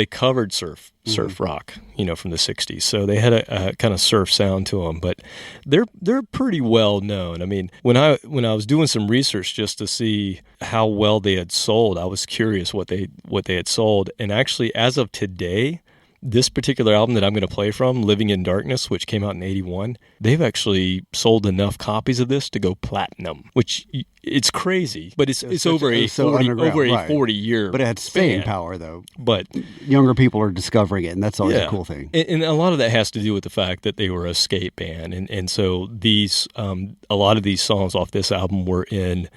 covered surf rock, from the 60s. So they had a kind of surf sound to them, but they're pretty well known. When I was doing some research just to see how well they had sold, I was curious what they had sold. And actually, as of today, this particular album that I'm going to play from, Living in Darkness, which came out in 81, they've actually sold enough copies of this to go platinum, which it's crazy, but it's over a 40-year But it had staying power, though. But younger people are discovering it, and that's always a cool thing. And a lot of that has to do with the fact that they were a skate band, and so these a lot of these songs off this album were in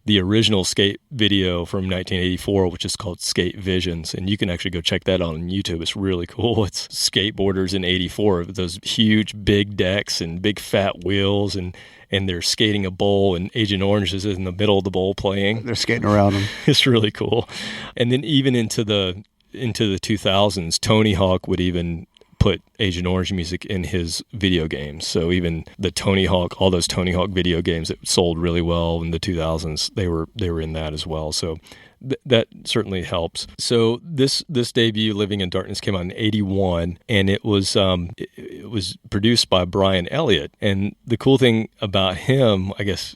the original skate video from 1984, which is called Skate Visions. And you can actually go check that out on YouTube. It's really cool. It's skateboarders in 84 with those huge big decks and big fat wheels, and they're skating a bowl, and Agent Orange is in the middle of the bowl playing. They're skating around them. It's really cool. And then even into the 2000s, Tony Hawk would even put Agent Orange music in his video games. So even the Tony Hawk, all those Tony Hawk video games that sold really well in the 2000s, they were in that as well. So that certainly helps. So this debut, Living in Darkness, came out in '81, and it was produced by Brian Elliott. And the cool thing about him, I guess,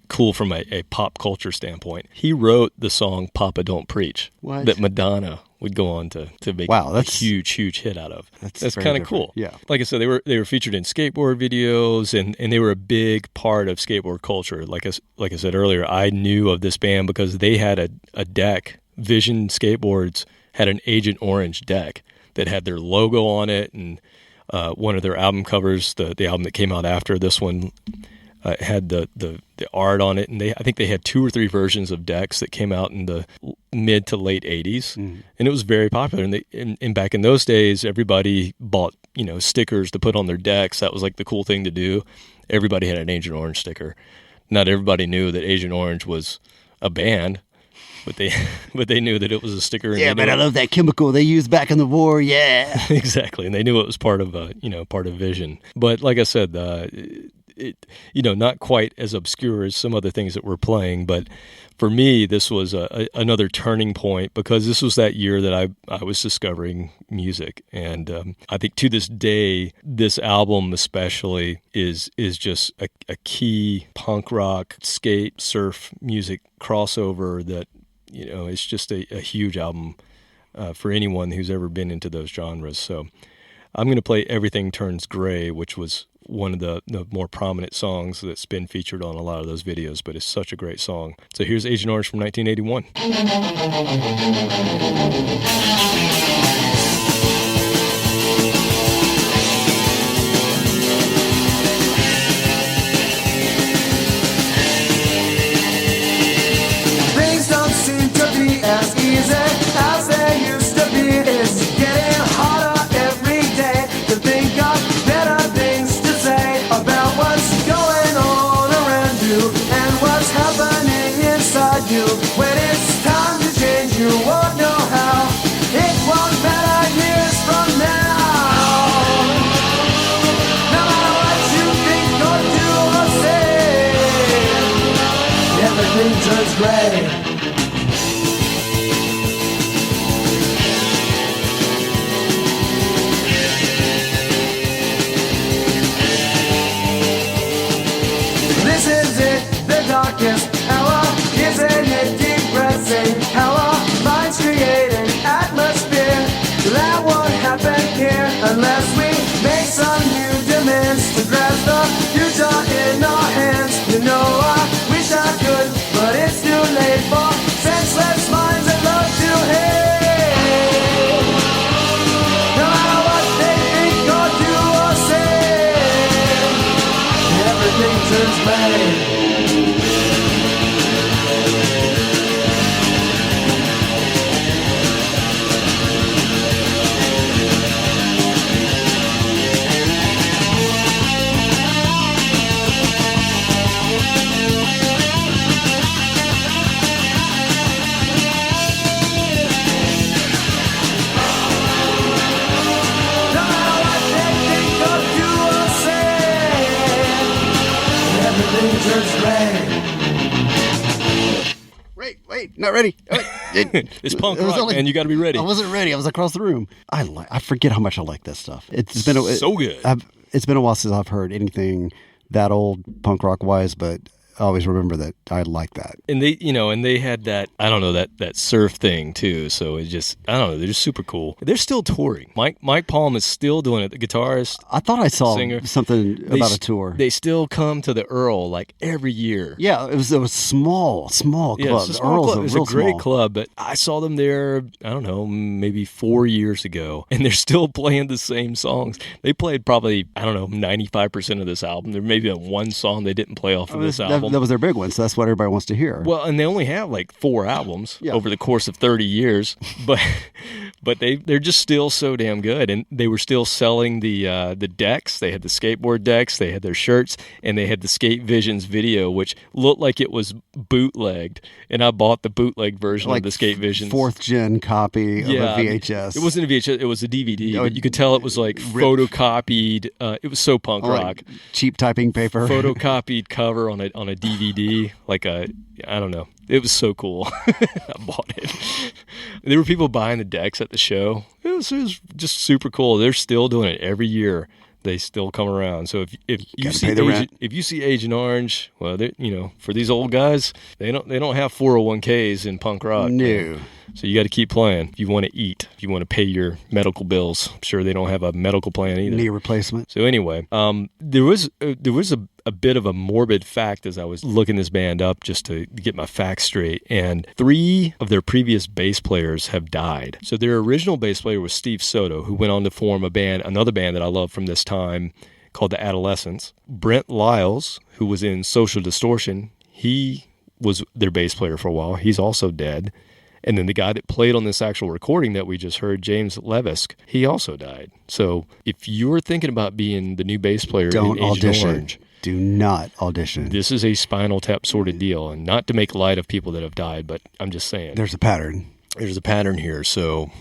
cool from a pop culture standpoint, he wrote the song "Papa Don't Preach" that Madonna would go on to make a huge hit out of. That's kind of cool. Yeah. Like I said, they were featured in skateboard videos, and they were a big part of skateboard culture. Like I said earlier, I knew of this band because they had a deck. Vision Skateboards had an Agent Orange deck that had their logo on it, and one of their album covers, the album that came out after this one, had the art on it, and I think they had 2 or 3 versions of decks that came out in the mid to late 80s, and it was very popular. And back in those days, everybody bought stickers to put on their decks. That was like the cool thing to do. Everybody had an Agent Orange sticker. Not everybody knew that Agent Orange was a band, but they knew that it was a sticker. And yeah, but I love that chemical they used back in the war. Yeah, exactly, and they knew it was part of part of Vision. But like I said, not quite as obscure as some other things that we're playing, but for me, this was another turning point, because this was that year that I was discovering music, and I think to this day, this album especially is just a key punk rock, skate, surf music crossover that it's just a huge album for anyone who's ever been into those genres. So I'm going to play Everything Turns Gray, which was one of the more prominent songs that's been featured on a lot of those videos, but it's such a great song. So here's Agent Orange from 1981. Things don't seem to be as easy as they used to be. It's getting harder every day to think of better things to say about what's going on around you and what's happening inside you. When it's time to change, you won't know how. It won't matter years from now. No matter what you think or do or say, everything turns gray. This is it, the darkest hour. Isn't it depressing how our minds create an atmosphere that won't happen here unless we make some new demands to grasp the future in our hands. I wish I could, but it's too late for senseless minds that love to hate. No matter what they think or do or say, everything turns gray. No matter what they think or do or say, everything turns gray. Wait, not ready. It's punk It was rock, only- man. You got to be ready. I wasn't ready. I was across the room. I forget how much I like this stuff. It's been So good. It's been a while since I've heard anything that old punk rock wise, but I always remember that I like that. And they had that, I don't know, that surf thing too. So it just, I don't know, they're just super cool. They're still touring. Mike Palm is still doing it. The guitarist, I thought I saw singer. something about a tour. They still come to the Earl like every year. Yeah, it was small club. Yeah, it's a The small Earl's club. It was a real great small. club, but I saw them there, I don't know, maybe 4 years ago, and they're still playing the same songs. They played probably, I don't know, 95% of this album. There may be one song they didn't play off of this album. album. That was their big one, so that's what everybody wants to hear. Well, and they only have like 4 albums over the course of 30 years, but they're just still so damn good. And they were still selling the decks. They had the skateboard decks, they had their shirts, and they had the Skate Visions video, which looked like it was bootlegged. And I bought the bootleg version of the Skate Visions. 4th gen copy of a VHS. It wasn't a VHS, it was a DVD. But you could tell it was like photocopied. It was so punk rock. Like cheap typing paper. Photocopied cover on a DVD, I don't know. It was so cool. I bought it. There were people buying the decks at the show. It was just super cool. They're still doing it every year. They still come around. So if you see Agent Orange, well, for these old guys, they don't have 401ks in punk rock. No. So you got to keep playing if you want to eat, if you want to pay your medical bills. I'm sure they don't have a medical plan either. Knee replacement. So anyway, there was a bit of a morbid fact as I was looking this band up just to get my facts straight, and 3 of their previous bass players have died. So their original bass player was Steve Soto, who went on to form another band that I love from this time called the Adolescents. Brent Lyles, who was in Social Distortion, he was their bass player for a while. He's also dead. And then the guy that played on this actual recording that we just heard, James Levisk, he also died. So if you're thinking about being the new bass player in Agent Orange, do not audition. This is a Spinal Tap sort of deal. And not to make light of people that have died, but I'm just saying. There's a pattern. There's a pattern here, so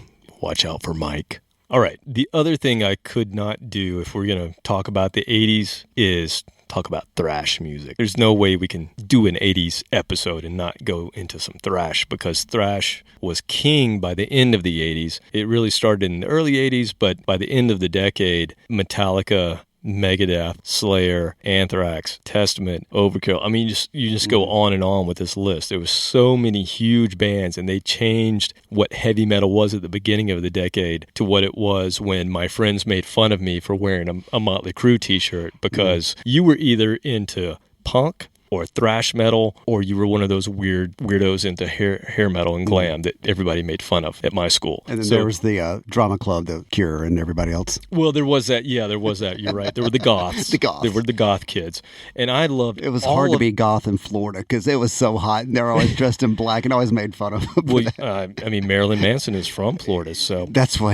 watch out for Mike. All right. The other thing I could not do if we're going to talk about the 80s is talk about thrash music. There's no way we can do an 80s episode and not go into some thrash, because thrash was king by the end of the 80s. It really started in the early 80s, but by the end of the decade, Metallica, Megadeth, Slayer, Anthrax, Testament, Overkill. I mean, you just go on and on with this list. There was so many huge bands, and they changed what heavy metal was at the beginning of the decade to what it was when my friends made fun of me for wearing a Motley Crue t-shirt, because you were either into punk or thrash metal, or you were one of those weirdos into hair metal and glam that everybody made fun of at my school. And then there was the drama club, the Cure, and everybody else. Well, there was that. Yeah, there was that. You're right. There were the goths. There were the goth kids. And I loved it. Was hard to be goth in Florida because it was so hot, and they were always dressed in black and always made fun of them. Well, I mean, Marilyn Manson is from Florida, so that's why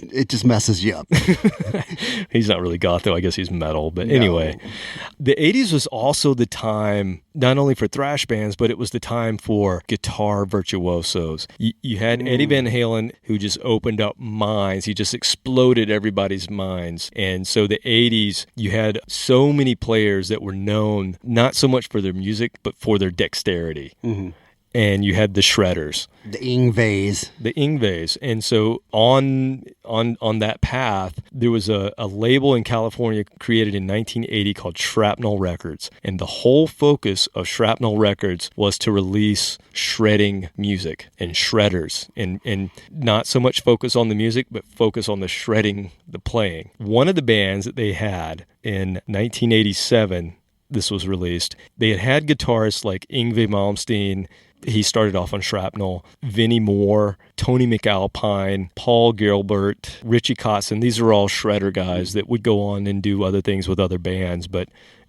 it just messes you up. He's not really goth, though. I guess he's metal. But anyway, the 80s was also the time, not only for thrash bands, but it was the time for guitar virtuosos. You had Eddie Van Halen, who just opened up minds. He just exploded everybody's minds. And so the 80s, you had so many players that were known not so much for their music, but for their dexterity. Mm-hmm. And you had the shredders, the Yngwies. And so on that path, there was a label in California created in 1980 called Shrapnel Records, and the whole focus of Shrapnel Records was to release shredding music and shredders, and not so much focus on the music, but focus on the shredding, the playing. One of the bands that they had in 1987, this was released, they had guitarists like Yngwie Malmsteen. He started off on Shrapnel, Vinnie Moore, Tony McAlpine, Paul Gilbert, Richie Kotzen. These are all shredder guys that would go on and do other things with other bands,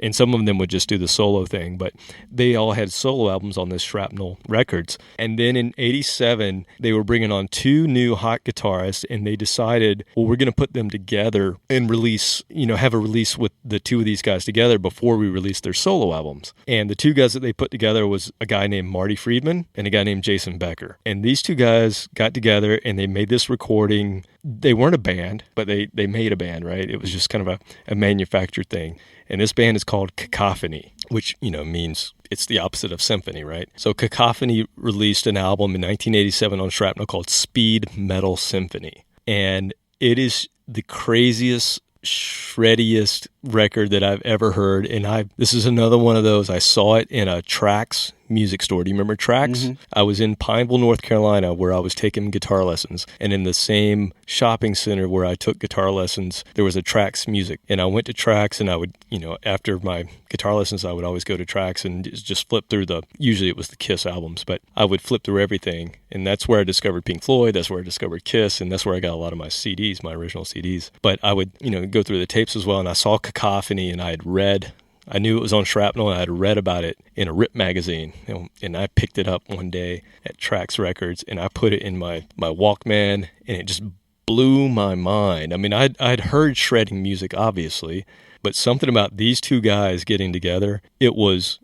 and some of them would just do the solo thing, but they all had solo albums on this Shrapnel Records. And then in 87, they were bringing on 2 new hot guitarists, and they decided, well, we're going to put them together and release, have a release with the 2 of these guys together before we release their solo albums. And the 2 guys that they put together was a guy named Marty Friedman and a guy named Jason Becker. And these 2 guys got together and they made this recording. They weren't a band, but they made a band, right? It was just kind of a manufactured thing. And this band is called Cacophony, which, means it's the opposite of symphony, right? So Cacophony released an album in 1987 on Shrapnel called Speed Metal Symphony. And it is the craziest, shreddiest record that I've ever heard. And this is another one of those. I saw it in a Trax music store. Do you remember Trax? Mm-hmm. I was in Pineville, North Carolina, where I was taking guitar lessons. And in the same shopping center where I took guitar lessons, there was a Trax music. And I went to Trax, and I would, after my guitar lessons, I would always go to Trax and just flip through usually it was the Kiss albums, but I would flip through everything. And that's where I discovered Pink Floyd. That's where I discovered Kiss. And that's where I got a lot of my CDs, my original CDs. But I would, go through the tapes as well. And I saw Cacophony, and I had read I knew it was on Shrapnel, and I had read about it in a Rip magazine. And I picked it up one day at Trax Records, and I put it in my Walkman, and it just blew my mind. I mean, I'd heard shredding music, obviously, but something about these two guys getting together, it was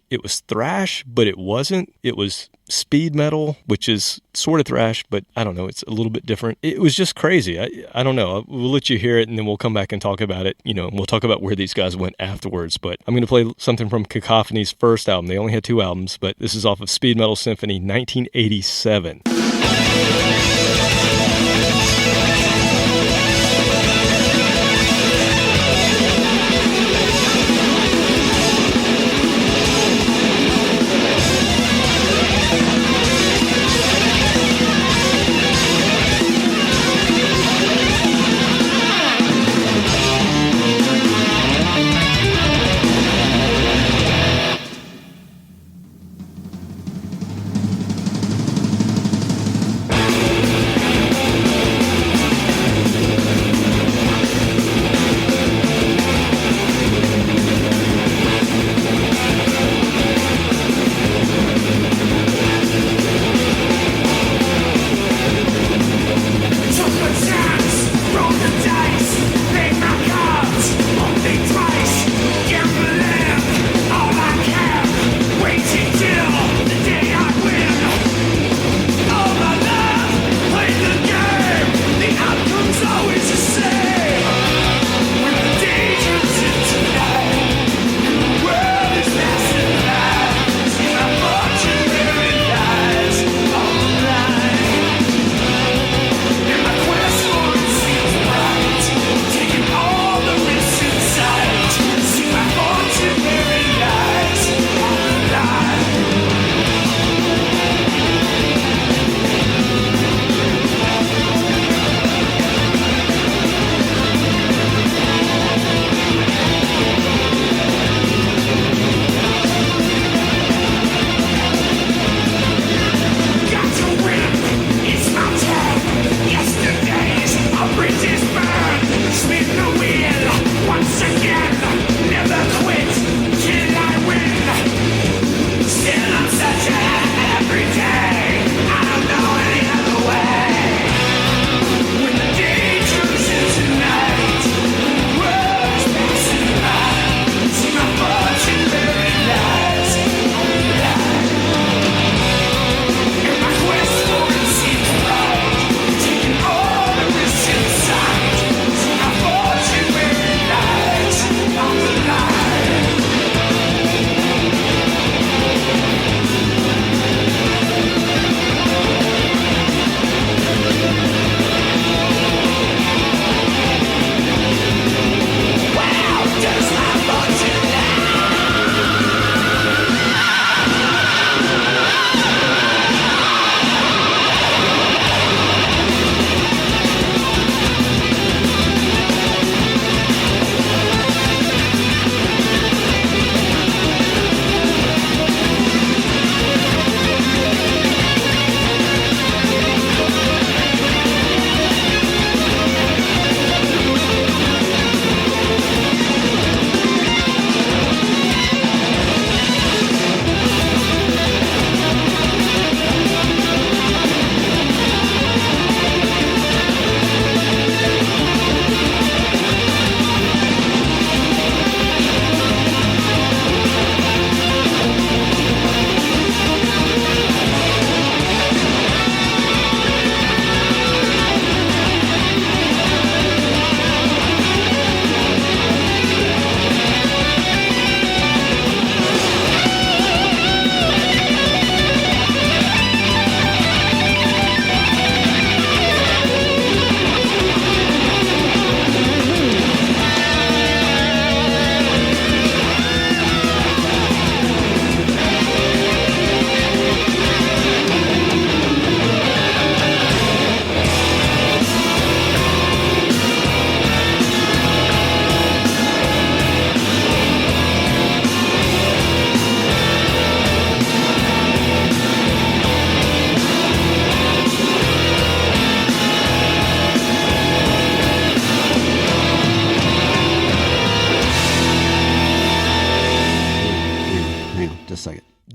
thrash, but it wasn't. It was speed metal, which is sort of thrash, but I don't know, it's a little bit different. It was just crazy. I don't know. We'll let you hear it, and then we'll come back and talk about it. And we'll talk about where these guys went afterwards. But I'm going to play something from Cacophony's first album. They only had 2 albums, but this is off of Speed Metal Symphony, 1987.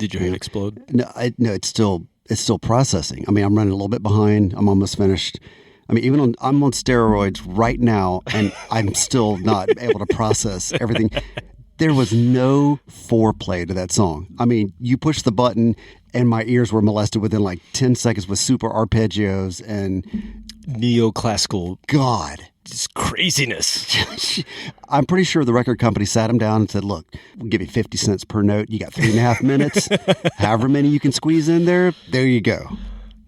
Did your hand explode? No, it's still processing. I mean, I'm running a little bit behind. I'm almost finished. I mean, I'm on steroids right now, and I'm still not able to process everything. There was no foreplay to that song. I mean, you push the button, and my ears were molested within like 10 seconds with super arpeggios and neoclassical. God. Just craziness. I'm pretty sure the record company sat him down and said, look, we'll give you 50 cents per note. You got 3.5 minutes. However many you can squeeze in there you go.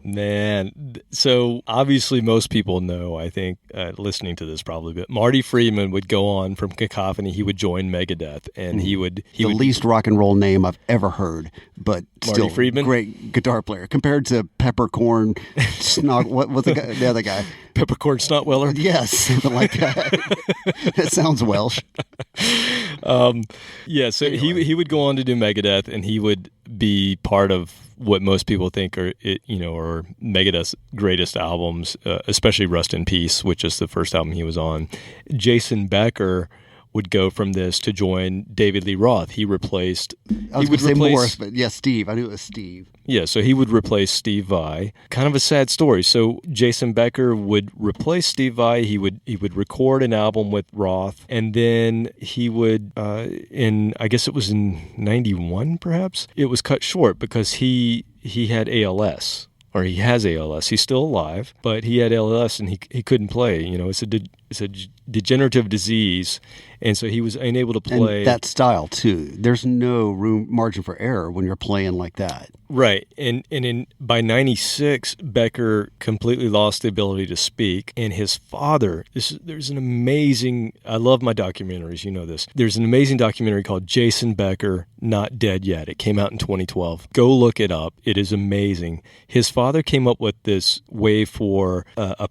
Man, so obviously most people know, I think, listening to this probably, but Marty Friedman would go on from Cacophony. He would join Megadeth, and he would least rock and roll name I've ever heard, but Marty still Friedman? Great guitar player compared to Peppercorn Snog. What's the other guy? Peppercorn Snotweller? Yes, something like that. That sounds Welsh. Yeah, so anyway. He would go on to do Megadeth, and he would be part of what most people think are Megadeth's greatest albums, especially Rust in Peace, which is the first album he was on. Jason Becker would go from this to join David Lee Roth. He replaced... I was going to say Morris, but yeah, Steve. I knew it was Steve. Yeah, so he would replace Steve Vai. Kind of a sad story. So Jason Becker would replace Steve Vai. He would record an album with Roth, and then he would, I guess it was in 91 perhaps, it was cut short because he had ALS. Or he has ALS. He's still alive, but he had ALS and he couldn't play. You know, it's a degenerative disease, and so he was unable to play. And that style too. There's no margin for error when you're playing like that. Right, and by 96, Becker completely lost the ability to speak, and his father. There's an amazing. I love my documentaries. You know this. There's an amazing documentary called Jason Becker, Not Dead Yet. It came out in 2012. Go look it up. It is amazing. His father came up with this way for a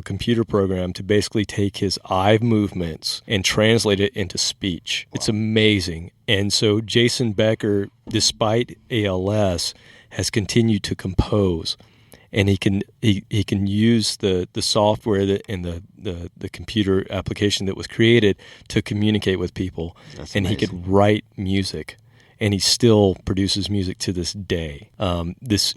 computer program, to basically take his eye movements and translate it into speech. Wow. It's amazing. And so Jason Becker, despite ALS, has continued to compose, and he can use the software and the computer application that was created to communicate with people. That's and amazing. He could write music. And he still produces music to this day. This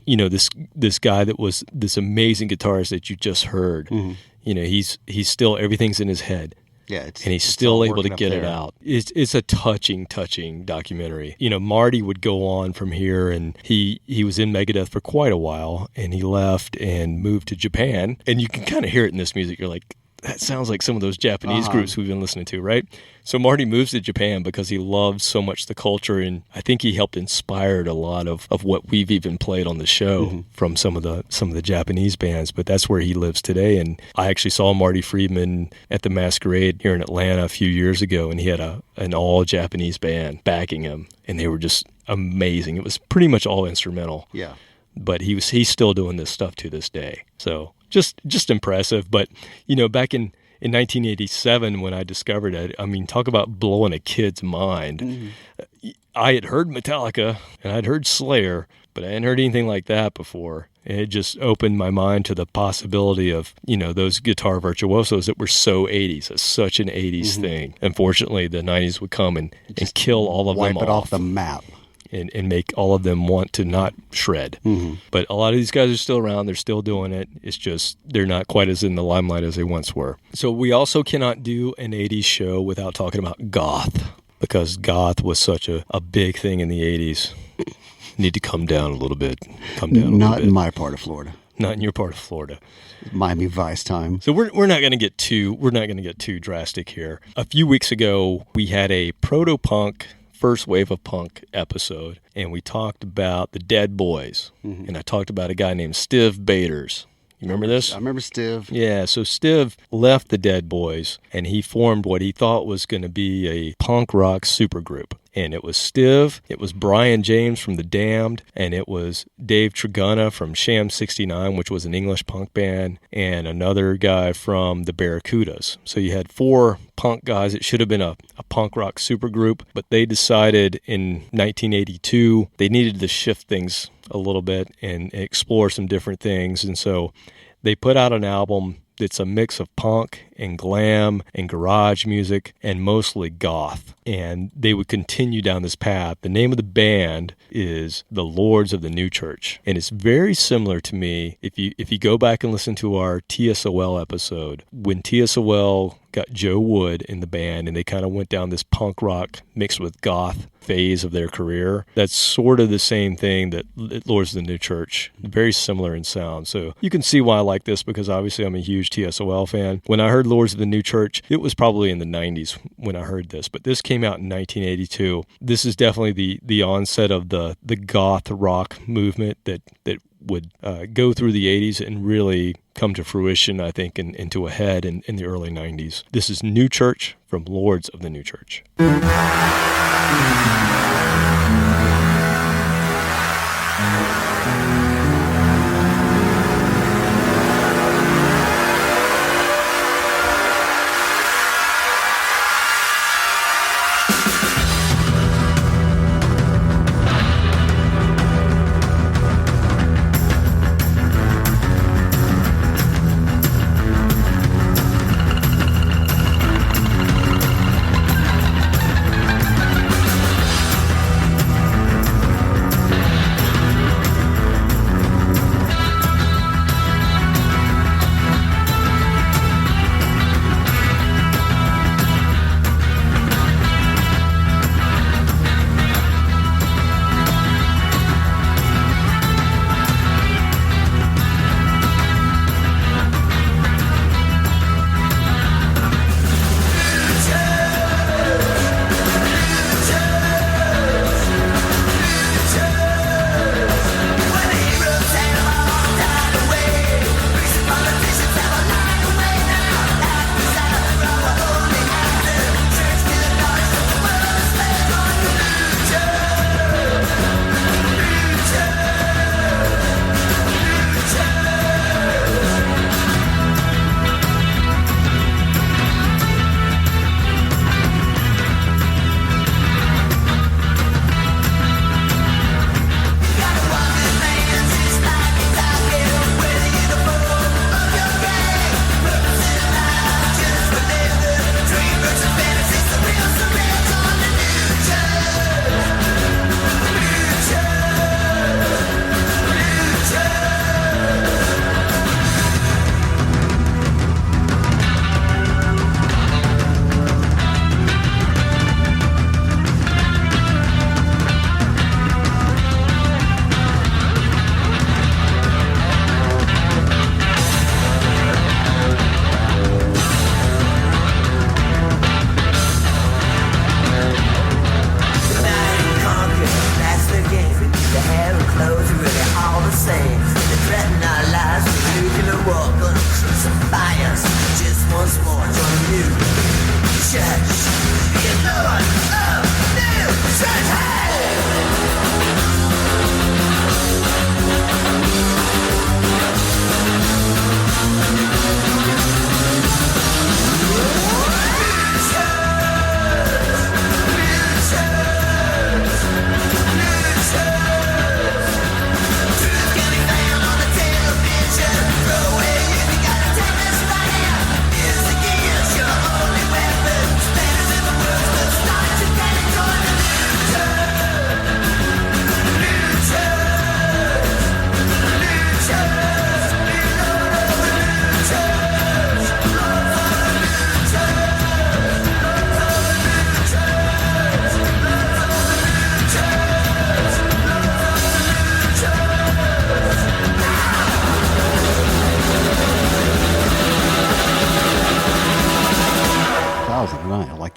guy that was this amazing guitarist that you just heard. Mm-hmm. You know, he's still, everything's in his head. Yeah, and he's still able to get it out. It's a touching documentary. You know, Marty would go on from here, and he was in Megadeth for quite a while, and he left and moved to Japan. And you can kind of hear it in this music. You're like, that sounds like some of those Japanese groups we've been listening to, right? So Marty moves to Japan because he loves so much the culture, and I think he helped inspire a lot of what we've even played on the show from some of the Japanese bands. But that's where he lives today. And I actually saw Marty Friedman at the Masquerade here in Atlanta a few years ago, and he had an all Japanese band backing him, and they were just amazing. It was pretty much all instrumental. Yeah. But he's still doing this stuff to this day. So just impressive. But, you know, back in 1987 when I discovered it, I mean, talk about blowing a kid's mind. Mm-hmm. I had heard Metallica and I'd heard Slayer, but I hadn't heard anything like that before. And it just opened my mind to the possibility of, you know, those guitar virtuosos that were so 80s. It's such an 80s thing. Unfortunately, the 90s would come and kill all of them off. Wipe it off the map. And make all of them want to not shred. Mm-hmm. But a lot of these guys are still around. They're still doing it. It's just they're not quite as in the limelight as they once were. So we also cannot do an 80s show without talking about goth, because goth was such a big thing in the 80s. Need to come down a little bit. Not in my part of Florida. Not in your part of Florida. Miami Vice time. So we're not going to get too drastic here. A few weeks ago, we had a proto-punk first wave of punk episode, and we talked about the Dead Boys, and I talked about a guy named Stiv Bators. You remember this? I remember Stiv. Yeah, so Stiv left the Dead Boys, and he formed what he thought was going to be a punk rock supergroup. And it was Stiv, it was Brian James from The Damned, and it was Dave Tragana from Sham 69, which was an English punk band, and another guy from the Barracudas. So you had 4 punk guys. It should have been a punk rock supergroup, but they decided in 1982 they needed to shift things a little bit and explore some different things. And so they put out an album that's a mix of punk and glam and garage music and mostly goth. And they would continue down this path. The name of the band is the Lords of the New Church. And it's very similar to me. If you go back and listen to our TSOL episode, when TSOL got Joe Wood in the band and they kind of went down this punk rock mixed with goth phase of their career, that's sort of the same thing that Lords of the New Church, very similar in sound. So you can see why I like this, because obviously I'm a huge TSOL fan. When I heard Lords of the New Church, it was probably in the 90s when I heard this, but this came out in 1982. This is definitely the onset of the goth rock movement that would go through the 80s and really come to fruition, I think, into a head in the early 90s. This is New Church from Lords of the New Church.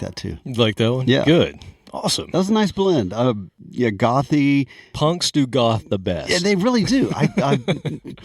that too. You like that one? Yeah. Good. Awesome. That was a nice blend. Yeah, gothy. Punks do goth the best. Yeah, they really do.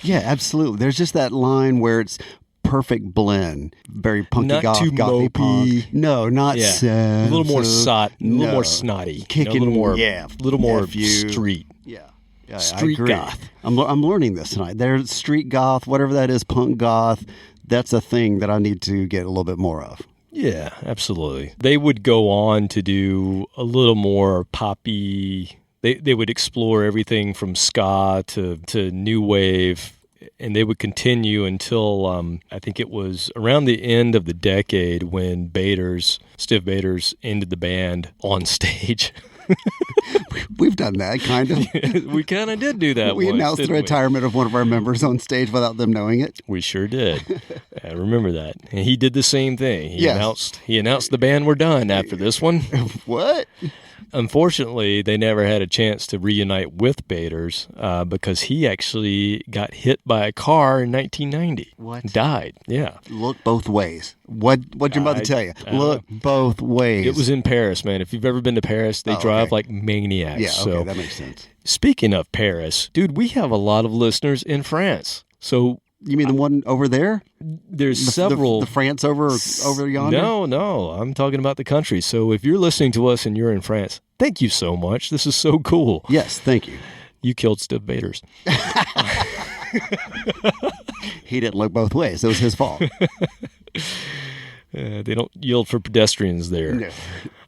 Yeah, absolutely. There's just that line where it's perfect blend. Very punky not goth, too gothy mopey. punk. No, not sad. A little more so- a little no. more snotty. Kicking, a little more, yeah, little more nephew. street. Yeah. I Street agree. goth. I'm learning this tonight. There's street goth, whatever that is, punk goth. That's a thing that I need to get a little bit more of. Yeah, absolutely. They would go on to do a little more poppy. They would explore everything from ska to new wave and they would continue until I think it was around the end of the decade when Stiv Bators ended the band on stage. We've done that, kind of. We kind of did do that. We once, announced the didn't we? retirement of one of our members on stage without them knowing it. We sure did. I remember that. And he did the same thing. Yes. He announced the band were done after this one. What? Unfortunately, they never had a chance to reunite with Bators because he actually got hit by a car in 1990. What? Died. Yeah. Look both ways. What'd your mother tell you? Look both ways. It was in Paris, man. If you've ever been to Paris, they drive like maniacs. Yeah, okay, so, that makes sense. speaking of Paris, dude, we have a lot of listeners in France. So You mean the one over there? there's several. The France over yonder? No, I'm talking about the country. So if you're listening to us and you're in France, thank you so much. This is so cool. Yes, thank you. You killed Stiv Bators. He didn't look both ways. It was his fault. They don't yield for pedestrians there.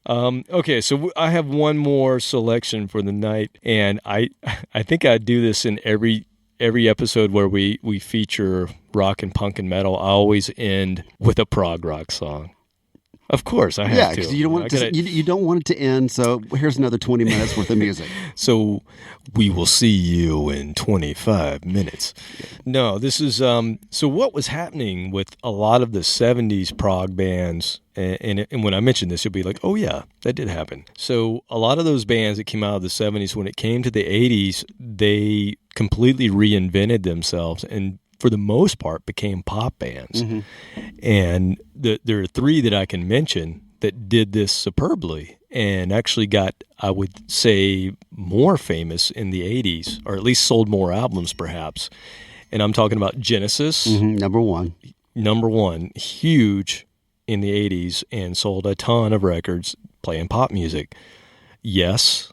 No. Okay, so I have one more selection for the night, and I think I do this in every episode where we feature rock and punk and metal. I always end with a prog rock song. Of course, I have Yeah, to. because you don't want it to end. So here's another 20 minutes worth of music. So we will see you in 25 minutes. No, this is so what was happening with a lot of the 70s prog bands, and when I mention this, you'll be like, oh yeah, that did happen. So a lot of those bands that came out of the 70s, when it came to the 80s, they completely reinvented themselves and for the most part became pop bands. Mm-hmm. And there are three that I can mention that did this superbly and actually got, I would say, more famous in the 80s, or at least sold more albums perhaps. And I'm talking about Genesis. Mm-hmm, number one, huge in the 80s and sold a ton of records playing pop music. Yes,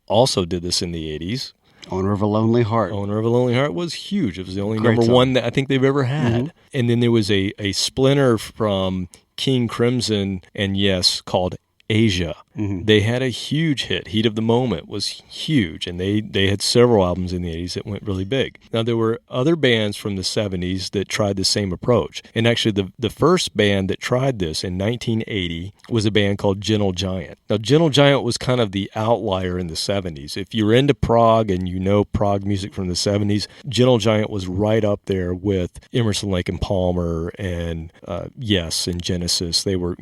also did this in the 80s. Owner of a Lonely Heart. Owner of a Lonely Heart was huge. It was the only Great number song. one that I think they've ever had. Mm-hmm. And then there was a splinter from King Crimson and Yes called Asia. Mm-hmm. They had a huge hit. Heat of the Moment was huge, and they had several albums in the 80s that went really big. Now, there were other bands from the 70s that tried the same approach. And actually, the first band that tried this in 1980 was a band called Gentle Giant. Now, Gentle Giant was kind of the outlier in the 70s. If you're into prog and you know prog music from the 70s, Gentle Giant was right up there with Emerson, Lake and Palmer and Yes and Genesis. They were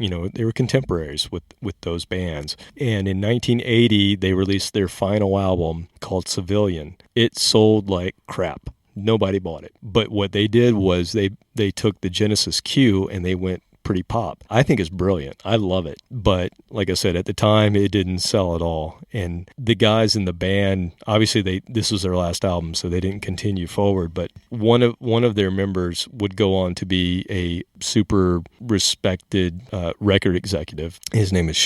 contemporaries with those bands. And in 1980, they released their final album called Civilian. It sold like crap. Nobody bought it. But what they did was they took the Genesis cue and they went pretty pop. I think it's brilliant. I love it. But like I said, at the time, it didn't sell at all. And the guys in the band, obviously, this was their last album, so they didn't continue forward. But one of their members would go on to be a super respected record executive. His name is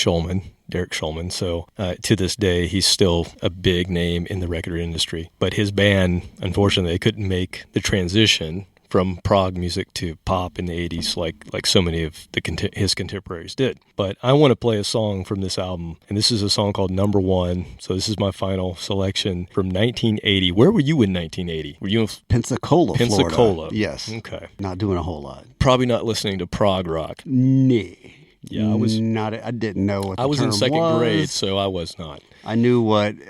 Derek Shulman. So to this day, he's still a big name in the record industry. But his band, unfortunately, they couldn't make the transition from prog music to pop in the 80s like so many of his contemporaries did. But I want to play a song from this album, and this is a song called Number One. So this is my final selection from 1980. Where were you in 1980? Were you in Pensacola, Florida. Yes. Okay. Not doing a whole lot. Probably not listening to prog rock. Nay. Yeah, I was not. I didn't know what the I was term in second was. grade, so I was not. I knew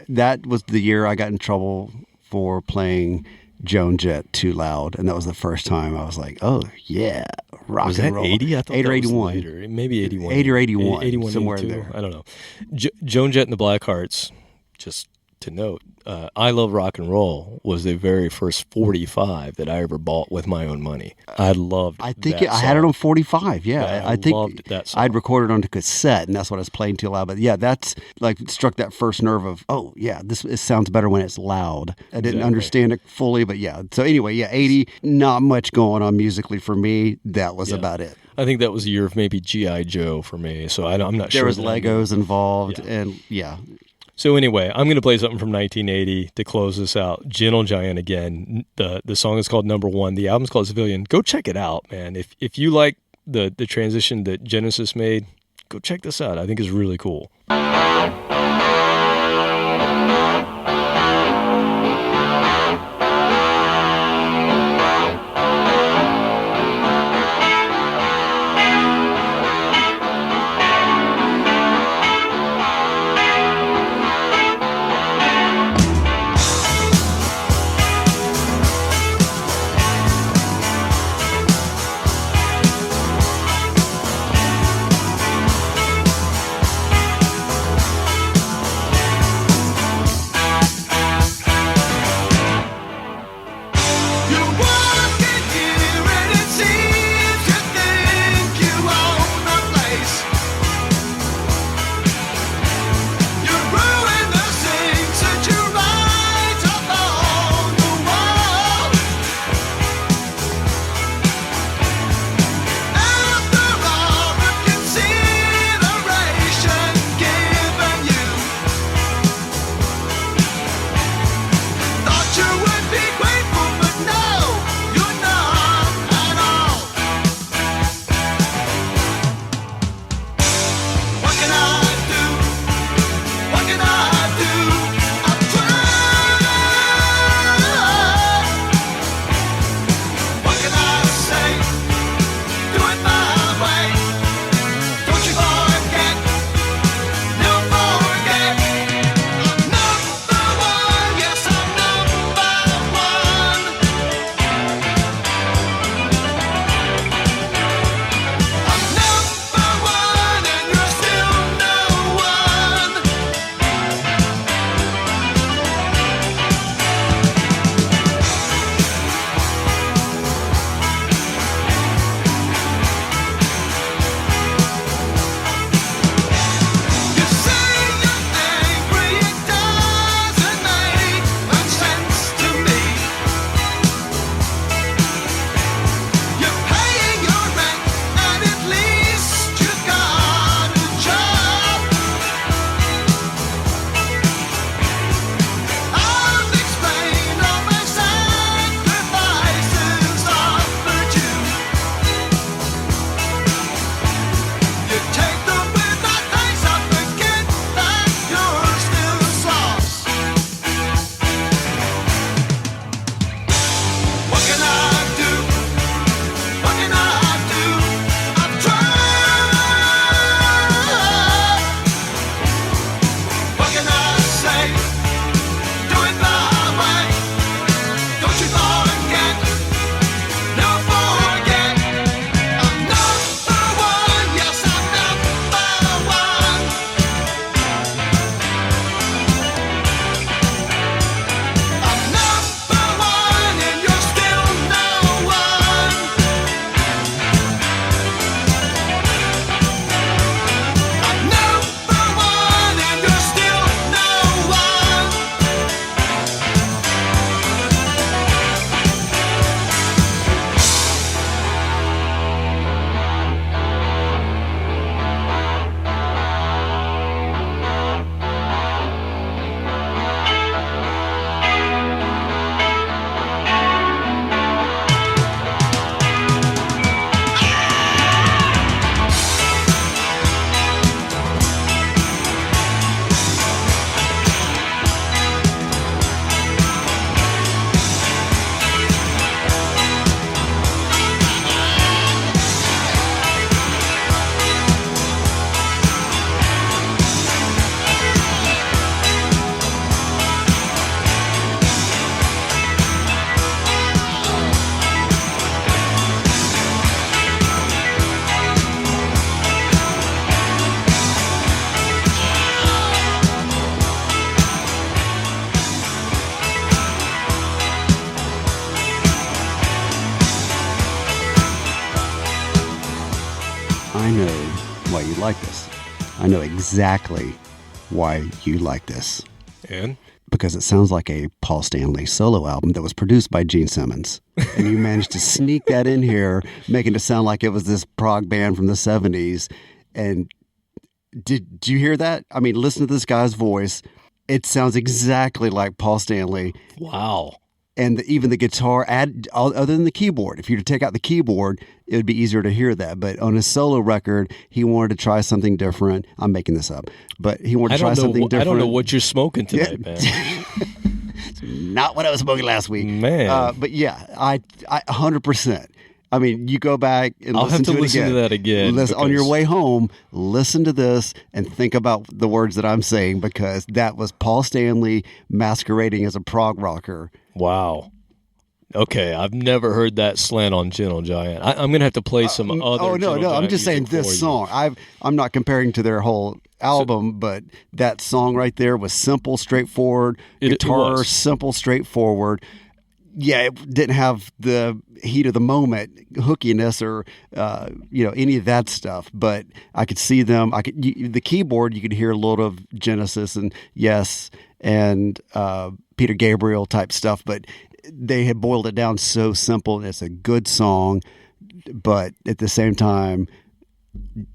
that was the year I got in trouble for playing Joan Jett too loud, and that was the first time I was like, "Oh yeah, rock was and that roll." 80? I thought 8 or that was 81, later. Maybe 81, 8 or 81, 81, somewhere 82. in there. I don't know. Joan Jett and the Blackhearts. Just to note, I Love Rock and Roll was the very first 45 that I ever bought with my own money. I loved. I think that I had it song. on 45. Yeah, I think loved that song. I'd recorded on a cassette, and that's what I was playing too loud. But yeah, that's like struck that first nerve of, oh yeah, it sounds better when it's loud. I didn't understand it fully, but yeah. So anyway, yeah, 80, not much going on musically for me. That was about it. I think that was the year of maybe G.I. Joe for me. So I'm not sure. There was that I knew. Legos involved, and yeah. So anyway, I'm going to play something from 1980 to close this out. Gentle Giant again. The song is called Number One. The album's called Civilian. Go check it out, man. If you like the transition that Genesis made, go check this out. I think it's really cool. like this. I know exactly why you like this. And? Because it sounds like a Paul Stanley solo album that was produced by Gene Simmons. And you managed to sneak that in here, making it sound like it was this prog band from the 70s. And did you hear that? I mean, listen to this guy's voice. It sounds exactly like Paul Stanley. Wow. And even the guitar, other than the keyboard, if you were to take out the keyboard, it would be easier to hear that. But on his solo record, he wanted to try something different. I'm making this up. But he wanted to try something different. I don't know what you're smoking tonight, man. It's not what I was smoking last week. Man. But yeah, I 100%. I mean, you go back and listen to it again. I'll have to listen to that again. On your way home, listen to this and think about the words that I'm saying, because that was Paul Stanley masquerading as a prog rocker. Wow. Okay, I've never heard that slant on Gentle Giant. I'm going to have to play some other. Oh no, Gentle I'm Giant just saying music this for you. song. I'm not comparing to their whole album, but that song right there was simple, straightforward. Guitar, was. simple, straightforward. Yeah, it didn't have the heat of the moment, hookiness, or any of that stuff. But I could see them. The keyboard, you could hear a lot of Genesis and Yes and Peter Gabriel type stuff. But they had boiled it down so simple, and it's a good song. But at the same time,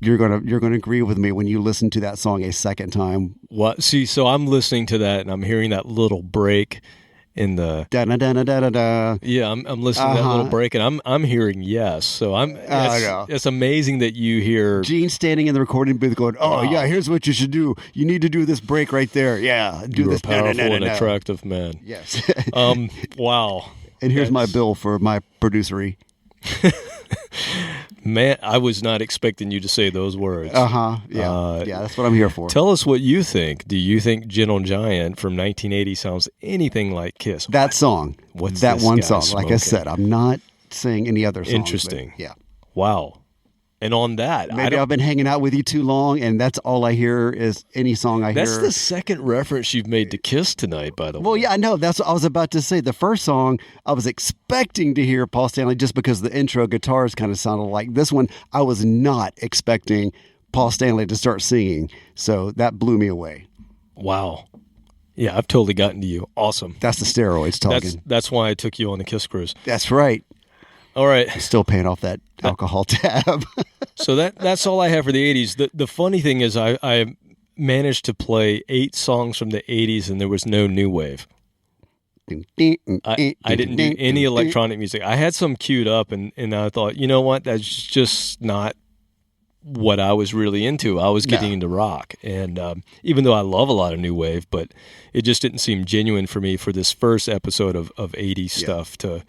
you're gonna agree with me when you listen to that song a second time. What? See, so I'm listening to that, and I'm hearing that little break in the da da da da da da. Yeah, I'm listening to that little break, and I'm hearing Yes. So it's amazing that you hear Gene standing in the recording booth going, "Oh yeah, here's what you should do. You need to do this break right there. Yeah, do you're this." a powerful and attractive man. Yes. Wow. And here's my bill for my producery. Man, I was not expecting you to say those words. Yeah. Yeah, that's what I'm here for. Tell us what you think. Do you think Gentle Giant from 1980 sounds anything like Kiss? That song. What's that this one guy song? smoking? Like I said, I'm not saying any other songs. Interesting. Yeah. Wow. And on that, maybe I've been hanging out with you too long, and that's all I hear is any song I hear. That's the second reference you've made to Kiss tonight, by the way. Well, yeah, I know. That's what I was about to say. The first song, I was expecting to hear Paul Stanley just because the intro guitars kind of sounded like this one. I was not expecting Paul Stanley to start singing, so that blew me away. Wow. Yeah, I've totally gotten to you. Awesome. That's the steroids talking. That's why I took you on the Kiss cruise. That's right. All right. I'm still paying off that alcohol tab. So that's all I have for the 80s. The funny thing is I managed to play 8 songs from the 80s, and there was no new wave. I didn't do any electronic music. I had some queued up, and I thought, you know what? That's just not what I was really into. I was getting into rock. And even though I love a lot of new wave, but it just didn't seem genuine for me for this first episode of 80s stuff to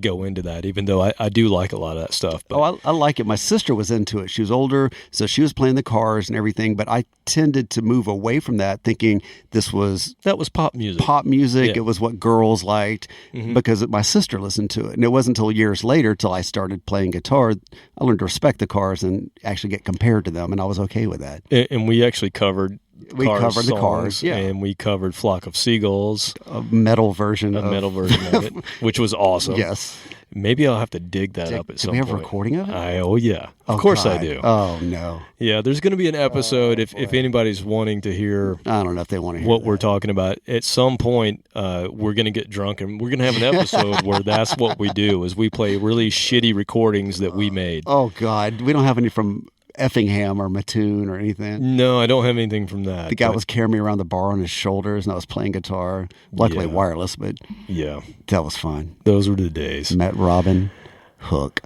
go into that, even though I do like a lot of that stuff. But I like it. My sister was into it. She was older, so she was playing the Cars and everything, but I tended to move away from that, thinking that was pop music. Yeah. It was what girls liked because my sister listened to it. And it wasn't until years later, till I started playing guitar, I learned to respect the Cars and actually get compared to them, and I was okay with that. And we actually covered the Cars, yeah. And we covered Flock of Seagulls. A metal version of it, which was awesome. Yes. Maybe I'll have to dig that up at some point. Do we have a recording of it? Of course I do. Oh, no. Yeah, there's going to be an episode if anybody's wanting to hear. I don't know if they want to hear what we're talking about. At some point, we're going to get drunk, and we're going to have an episode where that's what we do, is we play really shitty recordings that we made. Oh, God. We don't have any from Effingham or Mattoon or anything. No, I don't have anything from that. The guy was carrying me around the bar on his shoulders, and I was playing guitar. Luckily wireless, but that was fun. Those were the days. Met Robin Hook.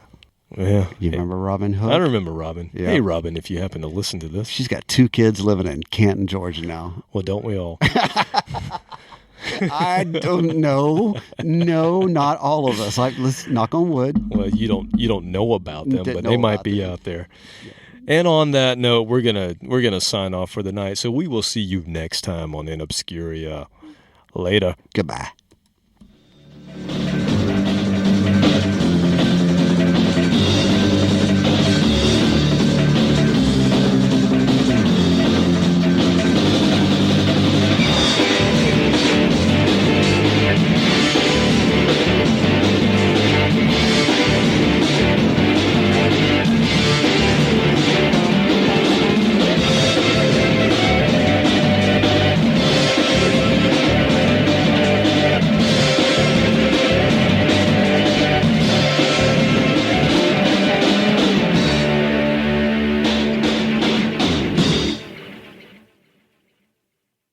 Yeah. You remember Robin Hook? I remember Robin. Yeah. Hey, Robin, if you happen to listen to this. She's got 2 kids living in Canton, Georgia now. Well, don't we all? I don't know. No, not all of us. Let's knock on wood. Well, you don't know about them, but they might be out there. Yeah. And on that note, we're gonna sign off for the night. So we will see you next time on In Obscuria. Later. Goodbye.